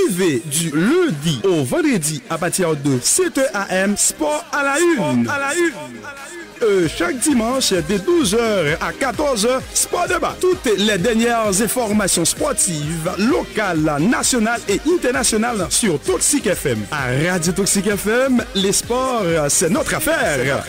Suivez du lundi au vendredi à partir de 7h AM, Sport à la une. Chaque dimanche de 12h à 14h, Sport Débat. Toutes les dernières informations sportives, locales, nationales et internationales sur Toxic FM. À Radio Toxic FM, les sports, c'est notre affaire.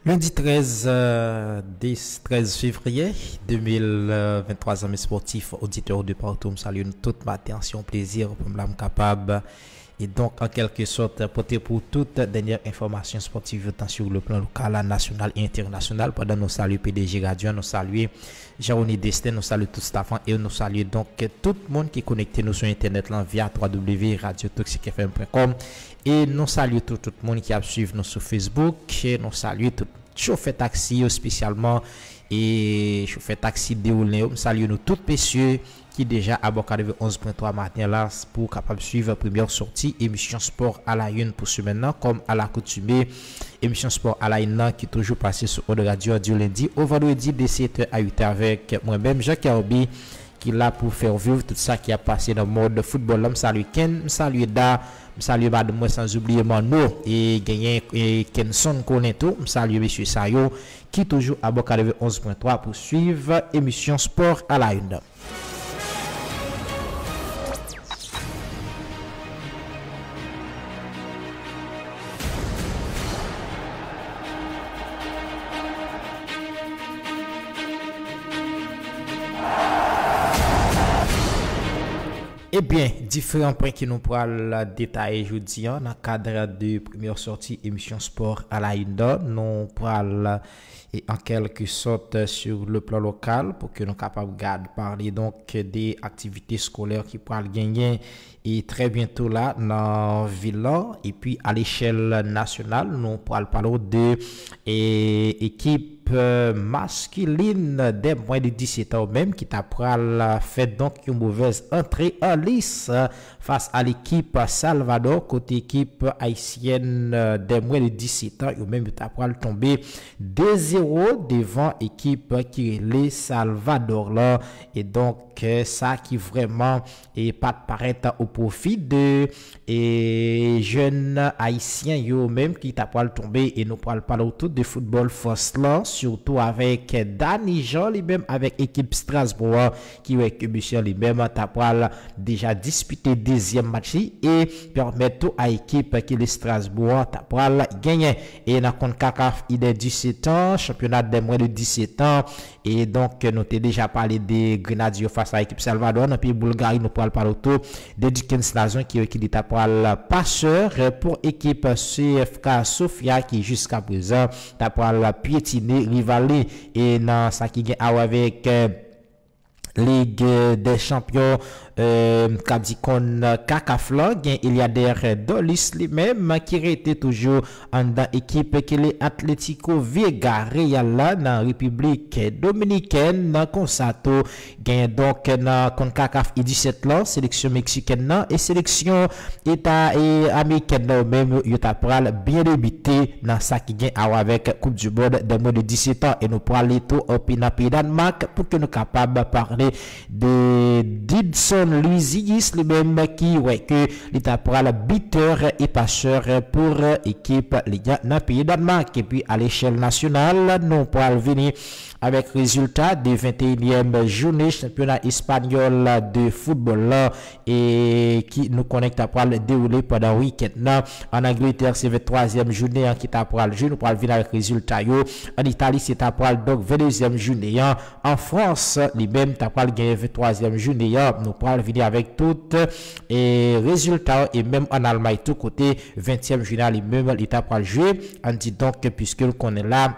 Lundi 13 février 2023, amis sportifs, auditeurs de partout, je salue toute ma attention, plaisir pour me capable et donc en quelque sorte porter pour toute dernière information sportive tant sur le plan local, national et international. Pendant nous saluons PDG Radio, nous saluons Jérôme Destin, nous saluons tout staff et nous saluons donc tout le monde qui est connecté nous sur internet là via www.radiotoxicfm.com et nous saluons tout le monde qui a suivi nous sur Facebook et nous saluons tout chauffeur taxi spécialement et chauffeur taxi déroulé. Nous saluons nous tous messieurs qui déjà à bord 11.3 matin là pour capable suivre première sortie émission sport à la une pour ce maintenant comme à l'accoutumée émission sport à la une qui toujours passé sur Eau Radio du lundi au vendredi de 7h à 8h avec moi-même Jacques Arbi qui là pour faire vivre tout ça qui a passé dans le mode football. Là, salut Ken, salut Da, salut Madame sans oublier Mano et gagner Kenson Koneto, salut monsieur Sayo qui toujours à bord 11.3 pour suivre émission sport à la une. Eh bien, différents points qui nous pourront détailler aujourd'hui dans le cadre de première sortie émission sport à la Inda. Nous pourrons en quelque sorte sur le plan local pour que nous soyons capables de parler donc des activités scolaires qui pourront gagner et très bientôt là dans la ville et puis à l'échelle nationale nous pourrons parler de équipe masculine des moins de 17 ans même qui t'a fait donc une mauvaise entrée en lice face à l'équipe Salvador côté équipe haïtienne des moins de 17 ans ou même t'a tombé 2-0 devant équipe qui est les Salvador là et donc ça qui vraiment est pas paraître au profit de jeunes haïtiens yo même qui t'a tombé et nous parle pas autour de football force là surtout avec Danny Jean lui-même avec équipe Strasbourg qui avec monsieur lui-même t'a déjà disputé deuxième match et permettre à équipe qui les Strasbourg t'a gagner et dans CONCACAF il est 17 ans championnat des moins de 17 ans et donc nous t'ai déjà parlé des Grenadiers face à l'équipe Salvador dans pays Bulgarie nous parle pas autour de Dukens Lazon qui est passeur pour équipe CFK Sofia qui jusqu'à présent t'a piétiner rivalé et dans ça qui gagne avec Ligue des champions Kadikon Kakafla il y a des Dolis lui-même qui était toujours en dans équipe qui est Atlético Vega Real dans République Dominicaine dans Consato gagne donc dans CONCACAF U17 là sélection mexicaine et sélection état et américaine même il t'a bien débuté dans ça qui gagne avec Coupe du monde des moins de 17 ans et nous parler tout au pays Danemark pour que nous capable parler de Didson Luizigis lui-même qui que l'état pour la buteur et passeur pour équipe Liga dans pays Danemark et puis à l'échelle nationale nous pourrons venir avec résultat de 21e journée championnat espagnol de football là, et qui nous connecte à le dérouler pendant le week-end en Angleterre c'est 23e journée qui t'a pour le jeu nous pourrons venir avec résultat yo en Italie c'est à pour donc 22e journée en France lui-même t'a pour gagner 23e journée nous pourrons venir avec tout et résultats et même en Allemagne tout côté 20e journée lui-même l'état pour jouer on dit donc puisque nous connaît là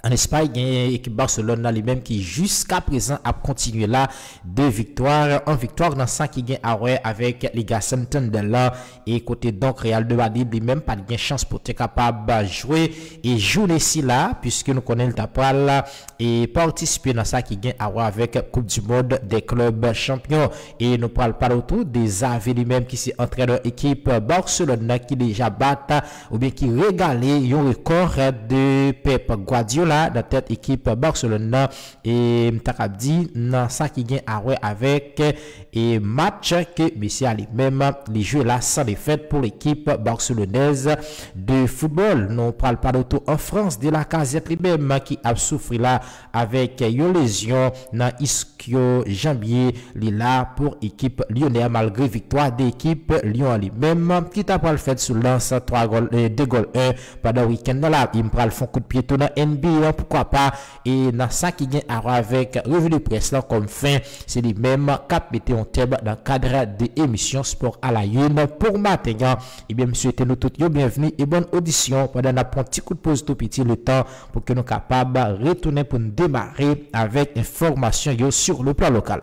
en Espagne, il y a une équipe Barcelone lui-même qui jusqu'à présent a continué là deux victoires, en victoire dans 5 qui gagne avec les gars Santander et côté donc Real de Madrid lui-même pas de chance pour être capable de jouer et jouer ici là puisque nous connaissons le tapal et participer dans ça qui gagne avec Coupe du monde des clubs champions et nous parlons pas autour des avis lui-même qui s'est entraîneur équipe Barcelone qui déjà bat ou bien qui régalé un record de Pep Guardiola jeu là dans tête équipe Barcelone et m'takab dit dans ça qui gagne avec et match que Messi a lui-même les jeux là sans défaite pour l'équipe barcelonaise de football. Nous parle pas d'auto en France de la Casette lui-même qui a souffert là avec une lésion dans ischio jambier là pour équipe lyonnaise malgré victoire d'équipe Lyon lui-même qui t'a pas le fait sous lance 3 goals 2 goals 1 pendant week-end là il prend le fond coup de pied tout dans NBA pourquoi pas et dans ça qui gagne avec revue de presse là comme fin c'est les mêmes cap mettez en thème dans cadre de émission sport à la une pour matin et bien monsieur nous tous bienvenue et bonne audition pendant un petit coup de pause tout petit le temps pour que nous capables retourner pour nous démarrer avec information sur le plan local.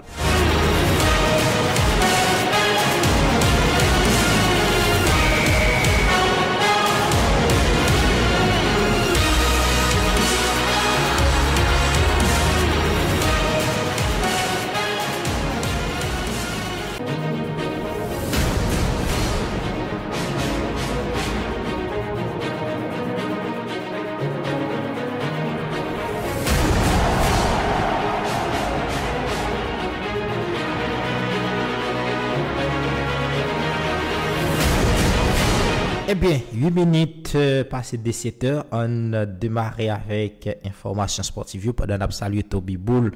Eh bien, 8 minutes passées de 7 heures, on a démarré avec information sportive pendant qu'on a salué Toby Boul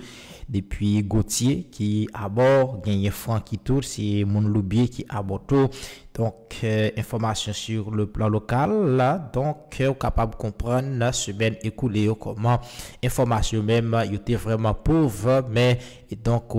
depuis Gauthier qui à bord, gagné Francky Tour, c'est mon Loubier qui à bord tout. Donc, information sur le plan local, là, donc, capable de comprendre la semaine écoulée, comment information même, il était vraiment pauvre, mais, et donc,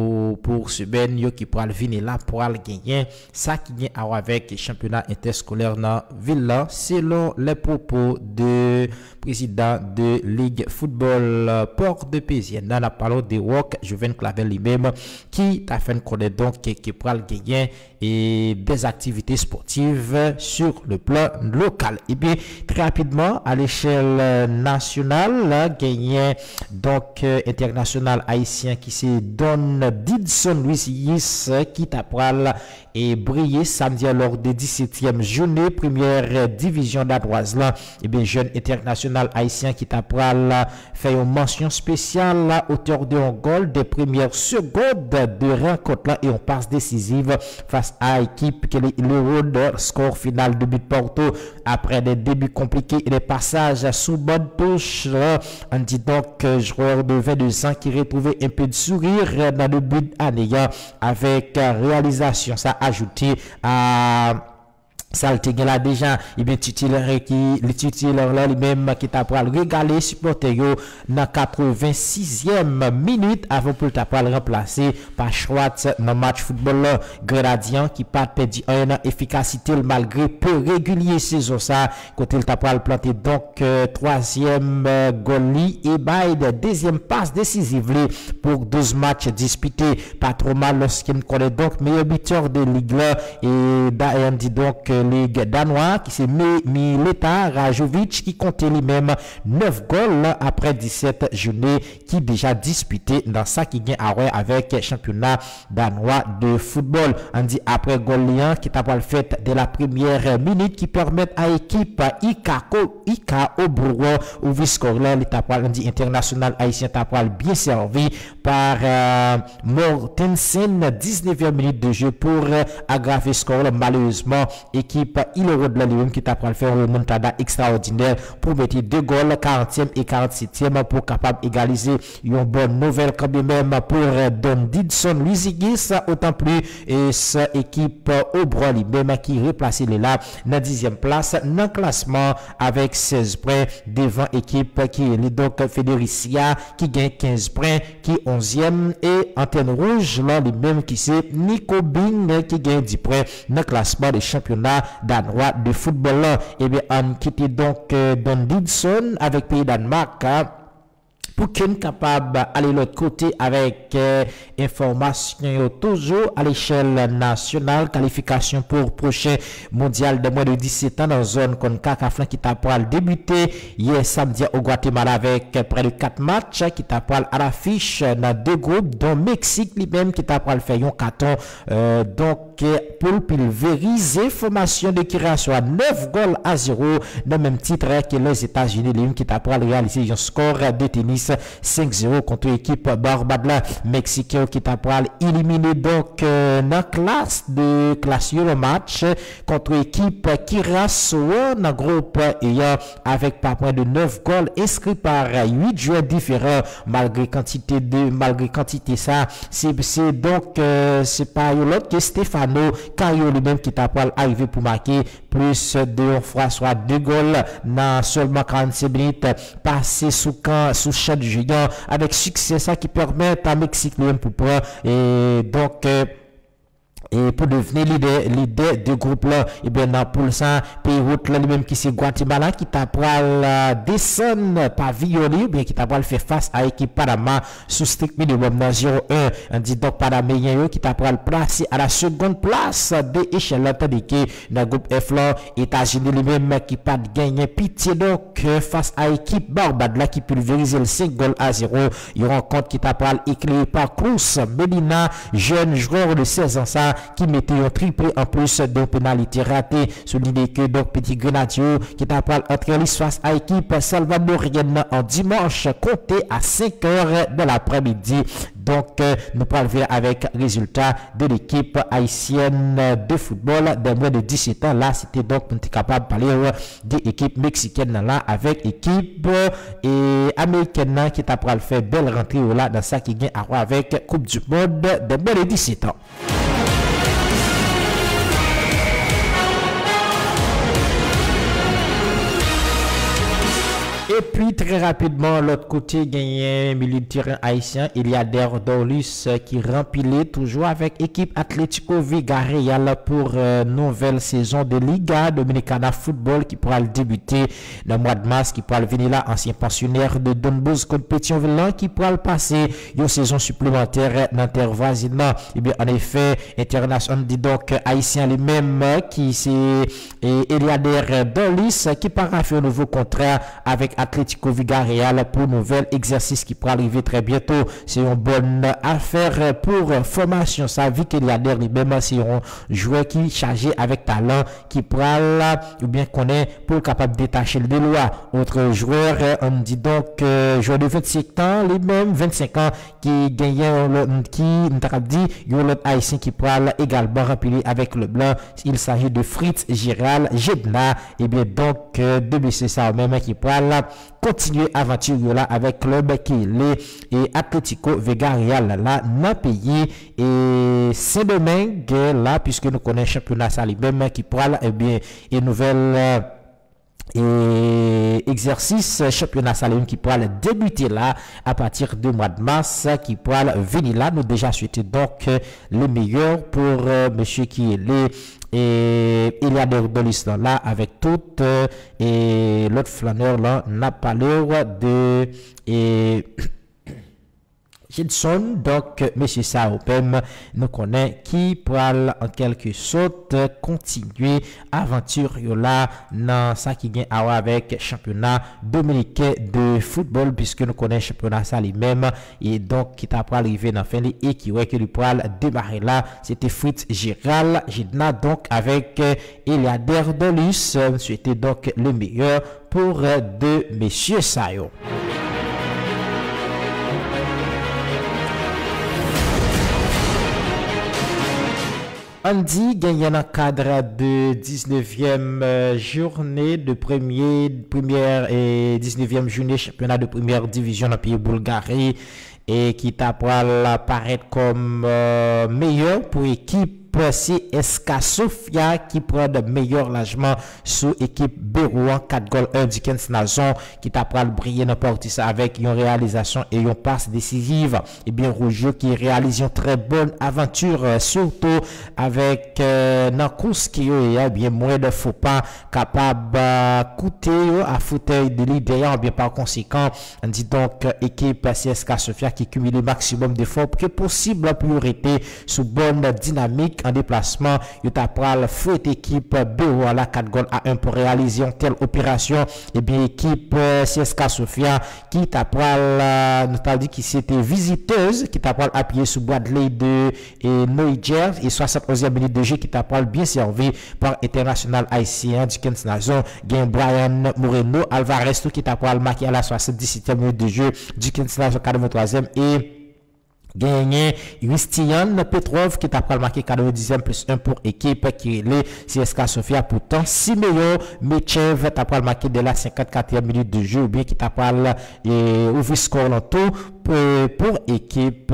pour semaine, yo qui pourra venir là, pour aller gagner, ça qui vient avec le championnat interscolaire dans ville là, selon les propos de président de Ligue Football Port de Pézienne, dans la parole de Wok, Joven Clavel lui-même, qui t'a fait connaître donc, qui pourra gagner et des activités sportives sur le plan local. Et bien, très rapidement, à l'échelle nationale, gagné donc international haïtien qui se donne Didson Louis qui t'apprend et briller samedi lors des 17e journée première division d'Adoise là. Et bien, jeune international haïtien qui t'apprend fait une mention spéciale à hauteur de un goal des premières secondes de rencontre là et on passe décisive face à équipe qui est le road score final de but Porto après des débuts compliqués et des passages sous bonne touche. On dit donc joueur de 22 ans qui retrouvait un peu de sourire dans le but anéant avec réalisation ça ajouté à ça le là déjà et bien titulaire qui le titulaire là lui-même qui t'a pour régaler supporter yo dans 86e minute avant pour t'a pour remplacer par Schwartz dans match football Gradient qui pas perdu un efficacité malgré peu régulier saison ça côté t'a pour planter donc 3e goal et bail de deuxième passe décisive pour 12 matchs disputés pas trop mal lorsqu'il connaît donc meilleur buteur de ligue là et on dit donc Ligue danois qui s'est Mileta Rajovic qui comptait lui-même 9 goals après 17 journées qui déjà disputé dans ça qui gagne avec championnat danois de football. On dit après goal liant qui t'a pas le fait de la première minute qui permet à l'équipe Ika Obrouan ou vice-score l'état on dit international haïtien t'a pas bien servi par Mortensen 19e minute de jeu pour aggraver score malheureusement équipe il est de lui-même qui t'a faire un remontada extraordinaire pour mettre 2 goals 40e et 47e pour capable égaliser une bonne nouvelle quand même pour Don Didson Luisigis autant plus et cette équipe Aubron lui-même qui replacé les là dans 10e place dans classement avec 16 points devant équipe qui est donc Fédéricia qui gagne 15 points qui 11e et Antenne Rouge là lui-même qui c'est Nico Bing qui gagne 10 points dans classement des championnats danois de football. Et bien, on quitte donc Don Didson avec pays Danemark. pour qu'on capable aller l'autre côté avec information toujours à l'échelle nationale, qualification pour prochain mondial de moins de 17 ans dans zone CONCACAF qui t'a pour débuter hier samedi au Guatemala avec près de 4 matchs qui t'a pour à l'affiche dans deux groupes dont Mexique lui-même qui t'a pour faire un carton donc pour pulvériser formation de création à 9-0 dans le même titre que les États-Unis qui t'a pour réaliser un score de tennis 5-0 contre l'équipe Barbade mexicaine qui t'a pour éliminer donc dans classe le match contre l'équipe Curaçao dans groupe ayant avec pas moins de 9 goals inscrits par 8 joueurs différents malgré quantité ça c'est donc c'est pas l'autre que Stefano Caio lui-même qui t'a pour arriver pour marquer plus de fois soit 2 goals dans seulement 45 minutes passé sous champ du géant avec succès ça qui permet à Mexique lui-même pour prendre et donc et pour devenir leader de groupe là et bien dans pour ça pays route là lui-même qui c'est Guatemala qui t'a pour descendre pavillon bien qui t'a pour faire face à l'équipe Panama sous strict minimum dans 0-1 on dit donc Panamien qui t'a pour placer à la seconde place de échelle tandis que dans groupe F là États-Unis lui-même qui pas gagner pitié donc face à l'équipe Barbade là qui pulvérise le 5-0 il rencontre qui t'a pour éclairé par Cruz Medina jeune joueur de 16 ans ça qui mettait un triplé en plus de pénalité ratée. Souligné que donc Petit Grenadier qui t'a pas entré face à l'équipe salvadorienne en dimanche compté à 5h de l'après-midi. Donc nous parlons avec résultat de l'équipe haïtienne de football de moins de 17 ans. Là c'était donc on était capable de parler de l'équipe mexicaine là avec équipe et américaine qui t'a pas fait belle rentrée là dans ça qui gagne à voir avec Coupe du Monde de moins de 17 ans. Et puis très rapidement, l'autre côté, gagné milieu de terrain haïtien, il y a Dorlus qui rempilait toujours avec équipe Atlético Villarreal pour nouvelle saison de Liga Dominicana Football qui pourra débuter dans le mois de mars, qui pourra venir là, ancien pensionnaire de Don Bosco de Pétionville qui pourra passer une saison supplémentaire dans terre voisine. Et bien en effet, international dit donc haïtien lui-même qui c'est Eliader Dorlus qui pourra faire un nouveau contrat avec Atlético Villarreal pour nouvel exercice qui pourra arriver très bientôt. C'est une bonne affaire pour formation. Ça vu qu'il y a des lui-même c'est un joueur qui chargé avec talent qui pourra ou bien connaît pour capable détacher le lois. Autre joueur on dit donc joueur de 25 ans lui-même 25 ans qui gagne qui n'a dit l'autre haïtien qui pourra également remplir avec le blanc. Il s'agit de Fritz Giral Jedna et bien donc de monsieur ça même qui pourra continuer aventure là avec club qui est et Atlético Villarreal là dans pays et Saint-Domingue là puisque nous connaissons championnat ça lui-même qui pourra et bien une nouvelle et exercice championnat salon qui pourra débuter là à partir du mois de mars qui pourra venir là. Nous déjà souhaité donc le meilleur pour monsieur qui est et il y a des dolis là avec toutes et l'autre flaneur là n'a pas l'heure de et Jedson, donc, monsieur Saopem, nous connaît qui pourra en quelque sorte continuer aventure là dans ça qui vient avec championnat dominicain de football puisque nous connaissons championnat ça lui-même et donc qui t'a pas arrivé dans fin et qui ouais que lui pourra démarrer là c'était Fritz Giral Gidna donc avec Eliader Dolus c'était donc le meilleur pour de monsieur Sayo. Andy gagne dans le cadre de 19e journée de première et 19e journée championnat de première division dans le pays Bulgarie et qui t'a pour apparaître comme meilleur pour équipe équipe CSK Sofia qui prend de meilleur logement sous équipe Bérouan 4 goals 1 Dickens Nazon qui t'a pral briller dans partie ça avec une réalisation et une passe décisive. Et bien Rougeau qui réalise une très bonne aventure surtout avec Nankous qui est bien moins de faux pas capable coûter à fauteuil de leader bien par conséquent on dit donc équipe CSK Sofia qui cumule le maximum d'efforts que possible pour rester sous bonne dynamique en déplacement. Il t'a pral fouette équipe Bérouan à la 4 goals à 1 pour réaliser une telle opération. Et bien équipe CSK Sofia qui t'a pral nous t'a dit qui c'était visiteuse qui t'a pral appuyé sous Bradley de Neuger et 71e minute de jeu qui t'a pral bien servi par international haïtien Dickens Nazon gain Brian Moreno Alvarez qui t'a pral marqué à la 77e minute de jeu Dickens Nazon 43e et gagné Christian Petrov qui t'a marqué 90e plus 1 pour équipe qui est les CSK Sofia. Pourtant Simeon Mechev t'a marqué de la 54e minute de jeu ou bien qui t'a ouvert score en tout pour équipe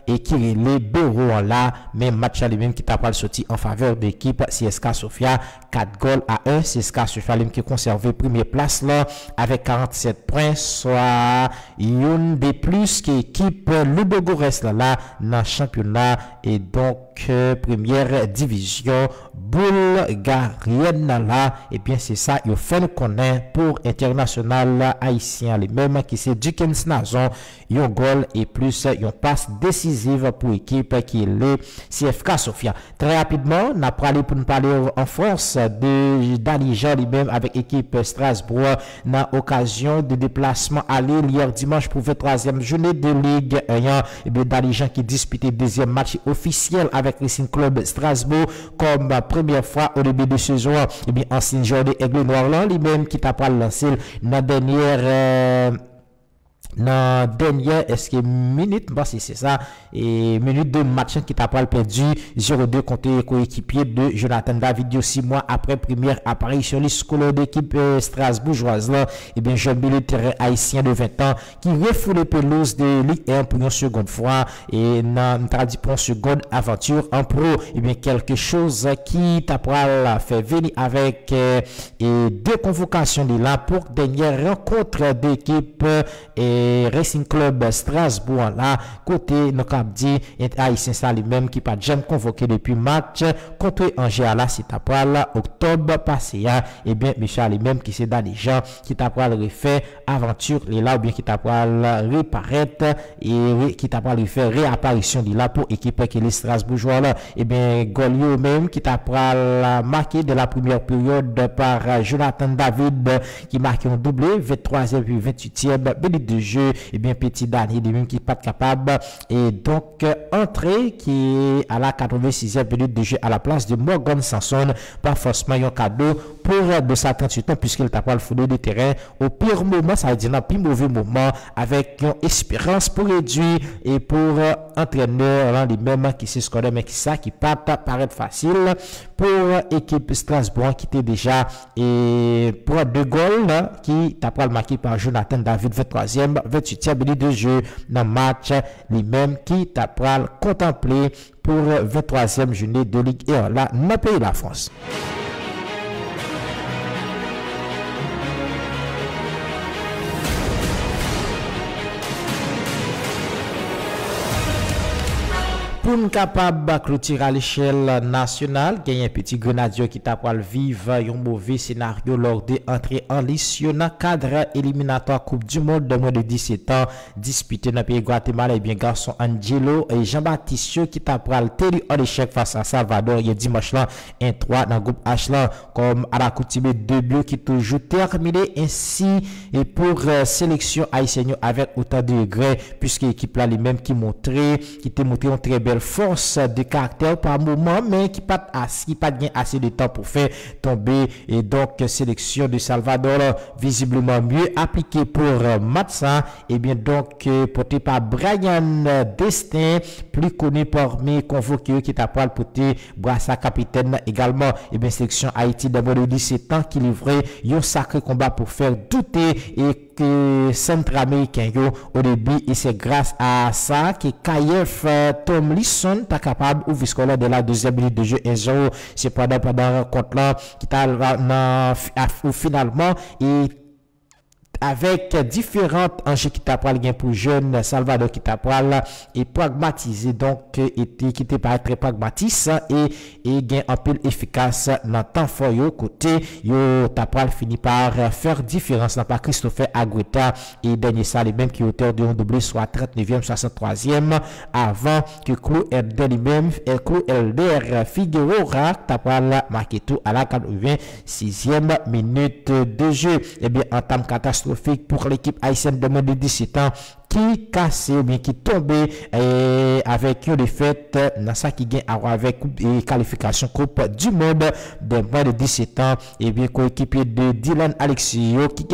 et qui est les Bérouan là même match à lui-même qui t'a sorti en faveur d'équipe CSK Sofia 4 goals à 1. CSK Sofia qui conservé première place là avec 47 points soit une des plus qu'équipe Ludogorets là dans championnat et donc première division bulgarienne là et bien c'est ça il fait connaître pour international haïtien les mêmes qui c'est Dickens Nazon un goal et plus une passe décisive pour équipe qui est le CFK Sofia. Très rapidement n'a parlé pour nous parler en France de Danny Jean lui-même avec équipe Strasbourg dans occasion de déplacement aller hier dimanche pour 23e journée de Ligue 1 et bien Danny Jean qui disputait deuxième match officiel avec Racing Club Strasbourg comme première fois au début de saison et bien ancien joueur de Aigle Noir là lui-même qui t'a pas lancé dans dernière est-ce que minute bah c'est ça et minute de match qui t'a pas perdu 0-2 contre coéquipier de Jonathan David 6 mois après première apparition les scolaires d'équipe strasbourgeoise là et bien jeune militaire haïtien de 20 ans qui refoule pelouse de Ligue 1 pour une seconde fois et dans une seconde aventure en pro et bien quelque chose qui t'a pas fait venir avec et deux convocations de là pour dernière rencontre d'équipe et Racing Club Strasbourg là côté nous cap dit haïtien ça lui-même qui pas jamais convoqué depuis match contre Angers là c'est après octobre passé et bien Michel lui-même qui c'est dans les gens qui t'a pas refait aventure là ou bien qui t'a pas reparaître et qui t'a pas refait réapparition là pour équipe qui les Strasbourgeois là et bien Golio même qui t'a pas marqué de la première période par Jonathan David qui marque un doublé 23e puis 28e minute de jeu et bien petit Dani lui-même qui pas capable et donc entrée qui est à la 86e minute de jeu à la place de Morgan Sanson pas forcément un cadeau pour de sa 38 ans puisqu'il t'a pas le foulé de terrain au pire moment ça veut dire dans le plus mauvais moment avec une espérance pour réduire et pour entraîneur lui-même qui se score mais qui ça qui pas paraître facile pour équipe Strasbourg qui était déjà et pour deux goals qui t'a pas marqué par Jonathan David 23e 28e minute de jeu dans le match lui-même qui t'a pas contemplé pour 23e journée de Ligue 1 là dans le pays de la France. Pour nous capable clôturer à l'échelle nationale, il y a un petit grenadier qui t'a pas vivre un mauvais scénario lors de entrée en lice dans le cadre éliminatoire Coupe du Monde de moins de 17 ans disputé dans le pays Guatemala et bien garçon Angelo et Jean-Baptiste qui t'a pas tenu en échec face à Salvador il dimanche là 1-3 dans le groupe H là comme à la coutume 2 buts qui toujours terminé ainsi et pour sélection haïtienne avec autant de regrets puisque l'équipe là les mêmes qui te montré une très belle force de caractère par moment mais qui pas bien assez de temps pour faire tomber et donc sélection de Salvador visiblement mieux appliquée pour Matza et bien donc porté par Brian Destin plus connu parmi convoqués qui t'a pas porté Brassa capitaine également et bien sélection Haïti d'abord de 17 ans qui livrait un sacré combat pour faire douter et centra-américain au début et c'est grâce à ça que Kayef Tomlis Lisson est capable d'ouvrir score de la deuxième minute de jeu 1-0. C'est pendant la rencontre là qui t'a finalement et avec différentes enjeux qui t'a pral gain pour jeune Salvador qui t'a pral et pragmatisé donc était qui était pas très pragmatiste et gain un peu efficace dans temps fort yo côté yo t'a pral fini par faire différence dans pas Christopher Agueta et dernier ça les mêmes qui auteur de un doublé soit 39e 63e avant que Clou Elder lui-même et Clou Elder Figueroa t'a pral marqué tout à la 86e minute de jeu. Et bien entame catastrophique pour l'équipe haïtienne de moins de 17 ans qui cassé ou bien qui tombé avec une défaite dans ça qui gagne avec qualification Coupe du Monde de moins de 17 ans et bien coéquipier de Dylan Alexio qui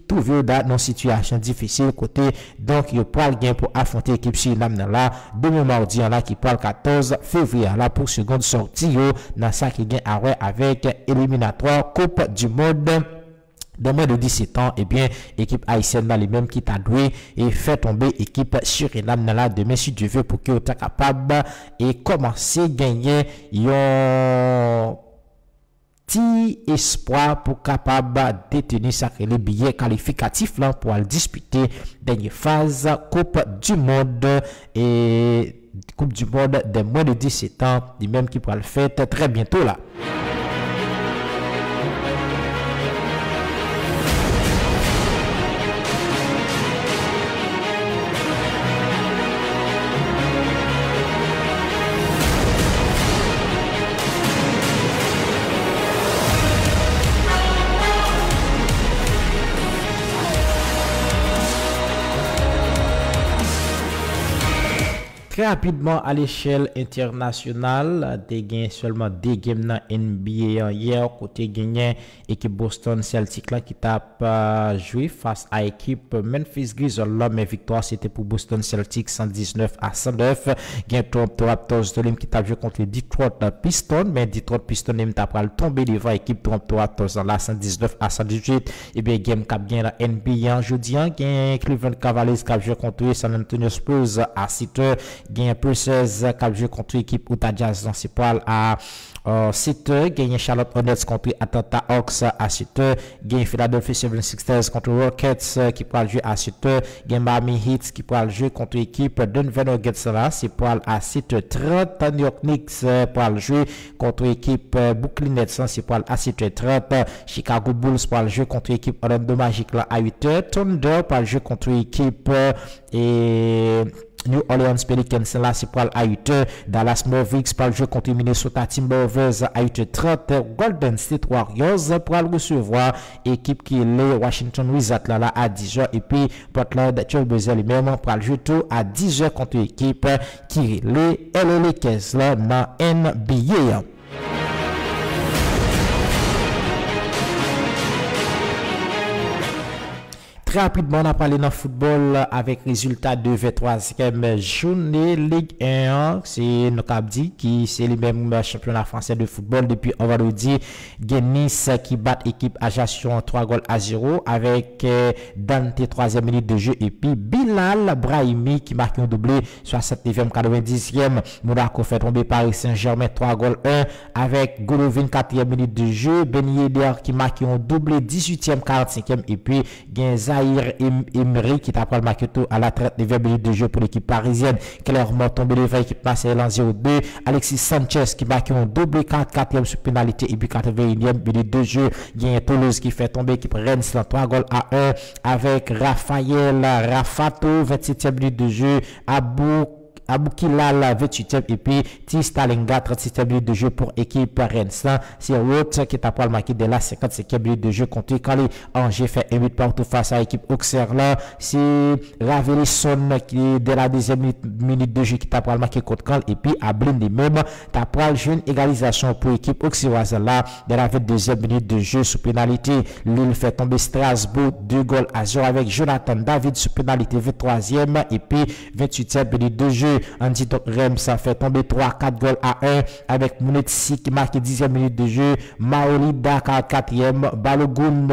trouve dans une situation difficile côté donc il pas le gain pour affronter l'équipe Suriname là demain mardi là qui parle 14 février là pour seconde sortie dans ça qui gagne avec éliminatoire Coupe du Monde de moins de 17 ans, et bien, équipe haïtienne dans les mêmes qui t'a doué et fait tomber équipe Suriname dans la demain si Dieu veut pour que tu capable et commencer à gagner un petit espoir pour capable détenir sacré les billets qualificatifs là pour aller disputer dernière phase Coupe du Monde et Coupe du Monde de moins de 17 ans, les mêmes qui pourra le faire très bientôt là. Très rapidement à l'échelle internationale, des gains seulement des games dans NBA hier côté gagné équipe Boston Celtics là qui tape joué face à équipe Memphis Grizzlies là mais victoire c'était pour Boston Celtics 119-109. Gain Toronto Raptors de qui tape joué contre Detroit Pistons mais Detroit Pistons même tape tomber devant équipe Toronto Raptors là 119-118 et bien game cap gain la NBA jeudi gain Cleveland Cavaliers cap joué contre San Antonio Spurs à 7h. Gain plus 16 cap joué contre l'équipe Utah Jazz dans ses poils à 7h. Gain Charlotte Hornets contre Atlanta Hawks à 7h. Gain Philadelphia 76ers contre Rockets qui pourra jouer à 7h. Gain Miami Heat qui pourra jouer contre l'équipe Denver Nuggets là c'est poil à 7h30. New York Knicks pourra jouer contre l'équipe Brooklyn Nets c'est poil à 7h30. Chicago Bulls pourra jouer contre l'équipe Orlando Magic là à 8h. Thunder pourra jouer contre l'équipe New Orleans Pelicans là c'est pour à 8h. Dallas Mavericks pour le jeu contre Minnesota Timberwolves à 8h30. Golden State Warriors pour le recevoir équipe qui est les Washington Wizards là à 10h et puis Portland Trail Blazers lui-même pour le jeu tout à 10h contre l'équipe qui est les LA Lakers là dans NBA. Très rapidement, on a parlé dans le football avec résultat de 23e journée Ligue 1. C'est Nokabdi qui c'est le même championnat français de football depuis vendredi. Nice qui bat équipe Ajaccio 3-0 avec Dante 3e minute de jeu et puis Bilal Brahimi qui marque un doublé 69e 90e. Monaco fait tomber Paris Saint-Germain 3-1 avec Golovin 4e minute de jeu. Ben Yedder qui marque un doublé 18e 45e et puis Genzaï Emery qui t'a marqué tout à la 39e minute de jeu pour l'équipe parisienne. Clairement tombé devant l'équipe Marseille en 0-2. Alexis Sanchez qui marque un doublé 44e sur pénalité et puis 81e minute de jeu. Il y a Toulouse qui fait tomber l'équipe Rennes 3-1 avec Raphaël Rafato 27e minute de jeu. Aboukilal 28e et puis Tistalenga 36e minute de jeu pour équipe Rennes. C'est Roth qui t'a pas marqué de la 55e minute de jeu contre Calais. Angers fait un but partout face à l'équipe Auxerre là. C'est Ravelisson qui de la deuxième minute de jeu qui t'a pas marqué contre Calais et puis à Blinde même t'as pas le jeune égalisation pour l'équipe Auxerroise là de la 22e minute de jeu sous pénalité. Lille fait tomber Strasbourg 2-0 avec Jonathan David sous pénalité 23e et puis 28e minute de jeu. jeu. Andy Rems a fait tomber 3-4 goals à 1 avec Mounetsi qui marque 10e minute de jeu, Maolida 44e, Balogun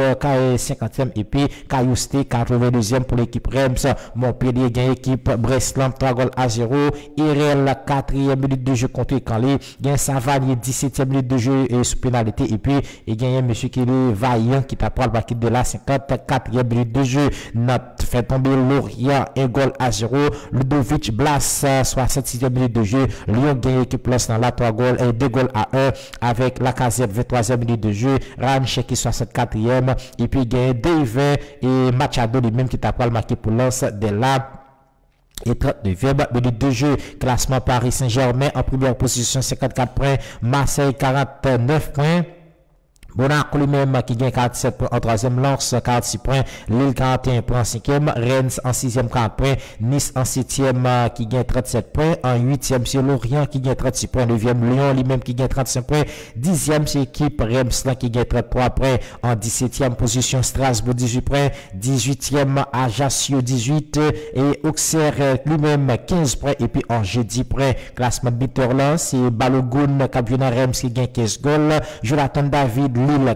50e et puis Kayouste 82e pour l'équipe Rems. Montpellier gagne équipe Breslam 3 goals à 0. Irel 4e minute de jeu contre Canley. Gagne Savanier 17e minute de jeu et sous pénalité et puis il gagne monsieur qui est vaillant qui tape le baquet de la 54e minute de jeu. Notre fait tomber Lorient 1 goal à 0. Ludovic Blas 66e minute de jeu. Lyon gagne équipe Plus dans la 3 goals et 2 goals à 1 avec la casette 23e minute de jeu. Ranche qui 64e et puis gagne Dave et Machado lui-même qui tape le marqué pour Lens de la et 39e minute de jeu. Classement Paris Saint-Germain en première position 54 points, Marseille 49 points. Monaco lui-même qui gagne 47 points en 3e, Lens 46 points, Lille 41 points en 5e, Rennes en 6e 40 points, Nice en 7e qui gagne 37 points, en 8e c'est Lorient qui gagne 36 points, 9e Lyon lui-même qui gagne 35 points, 10e c'est équipe Reims qui gagne 33 points, en 17e position Strasbourg 18 points, 18e Ajaccio 18 et Auxerre lui-même 15 points et puis Angers 10 points. Classement Bitterland c'est Balogun Cabiona Reims qui gagne 15 goals, Jonathan David Lille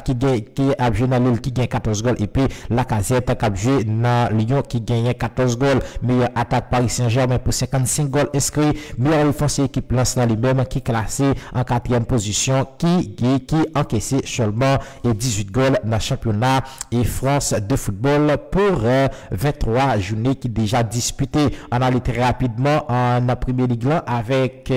qui gagne Lille qui gagne 14 goals et puis la casette qui dans Lyon qui gagne 14 goals. Meilleure attaque Paris Saint-Germain pour 55 goals inscrits. Meilleure défense équipe Lens dans lui-même qui est classé en 4e position qui encaissé seulement 18 goals dans le championnat et France de football pour 23 journées qui déjà disputées. On a allé très rapidement en Première Ligue avec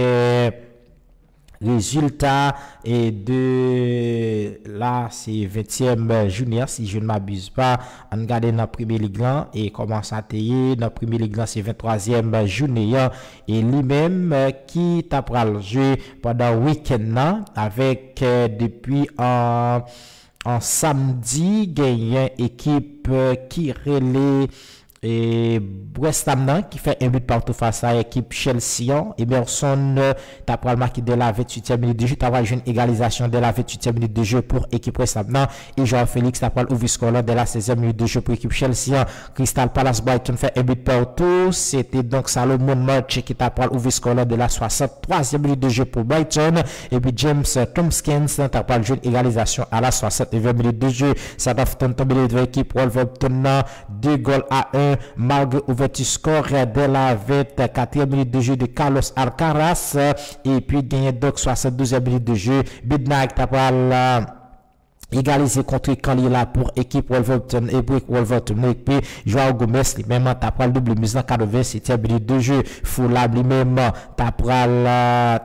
résultat et de là c'est 20e journée si je ne m'abuse pas. On regarde dans la Première Ligue et commence à tailler dans la Première Ligue c'est 23e journée et lui-même qui tapera le jeu pendant le week-end avec depuis en samedi gagnant équipe qui relève et West Ham qui fait un but partout face à l'équipe Chelsea. Emerson t'as pris le marqué de la 28e minute de jeu, t'as une égalisation de la 28e minute de jeu pour l'équipe West Ham et Jean-Félix t'as pris ouvert score de la 16e minute de jeu pour l'équipe Chelsea. Crystal Palace Brighton fait un but partout, c'était donc Salomon March qui t'a pris ouvert score de la 63e minute de jeu pour Brighton et puis James Tomkins t'as pris une égalisation à la 69e minute de jeu. Southampton tombé de l'équipe Wolverhampton 2 goals à 1 malgré ouverture score de la 24e minute de jeu de Carlos Alcaraz et puis gagné donc 72e minute de jeu. Midnight après égalisé contre Canley pour équipe Wolverhampton et pour Wolverhampton et puis Joao Gomez lui-même après le double mise dans 87e minute de jeu. Fulham lui-même après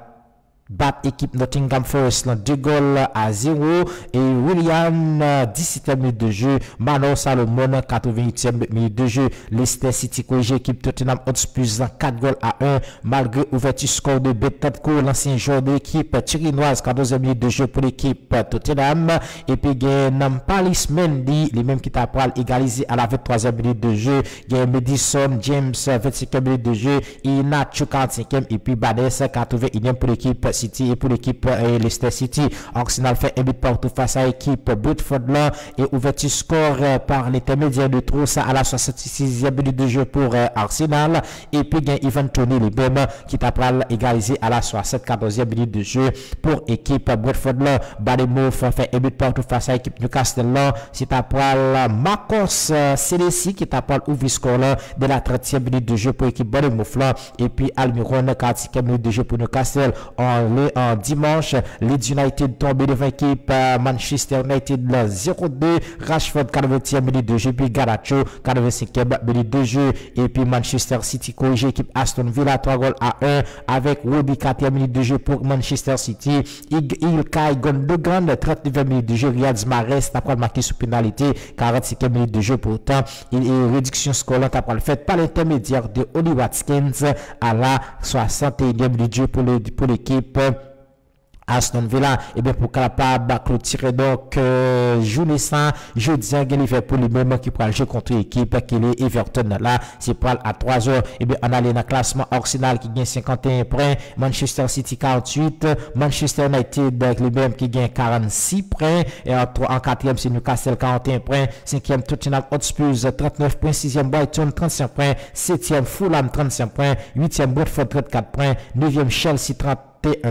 bat équipe Nottingham Forest 2 goals à 0 et William 17e minute de jeu, Mano Salomon 88e minute de jeu. Leicester City corrige équipe Tottenham Hotspur 4 goals à 1 malgré ouverture score de Betancourt, l'ancien joueur de l'équipe turinoise. 14e minute de jeu pour l'équipe Tottenham et puis Nampalis Mendy les mêmes qui t'a égalisé à la 23e minute de jeu. Madison James 25e minute de jeu, Inacho 45e et puis Bades 81e pour l'équipe City et pour l'équipe Leicester City. Arsenal fait un but partout face à l'équipe Brentford et ouverture score par l'intermédiaire de Trossard à la 66e minute de jeu pour Arsenal et puis gain Ivan Toney lui-même qui t'a égalisé à la 74e minute de jeu pour équipe Brentford. Bournemouth fait un but partout face à l'équipe Newcastle. C'est après Marcos Senesi qui t'a ouvert score de la 30e minute de jeu pour l'équipe Bournemouth et puis Almiron 40e minute de jeu pour Newcastle. En dimanche, Leeds United tombé devant l'équipe Manchester United 0-2, Rashford 80e minute de jeu, puis Garnacho 85e minute de jeu et puis Manchester City corrige équipe Aston Villa 3 goals à 1 avec Roby 4e minute de jeu pour Manchester City. Ilkay Gundogan 39e minute de jeu, Riyad Mahrez après marqué sous pénalité 45e minute de jeu. Pourtant et réduction scolaire après fait par l'intermédiaire de Oli Watkins à la 61e minute de jeu pour l'équipe Aston Villa. Et bien pour capable clôturer donc journée ça, jeudi à Liverpool lui-même qui prend le jeu contre l'équipe qui est Everton là, c'est pour à 3h. Et bien on allait dans le classement Arsenal qui gagne 51 points, Manchester City 48, Manchester United lui-même qui gagne 46 points et en 4e c'est Newcastle 41 points, 5e Tottenham Hotspur 39 points, 6e Brighton 35 points, 7e Fulham 35 points, 8e Brentford 34 points, 9e Chelsea 31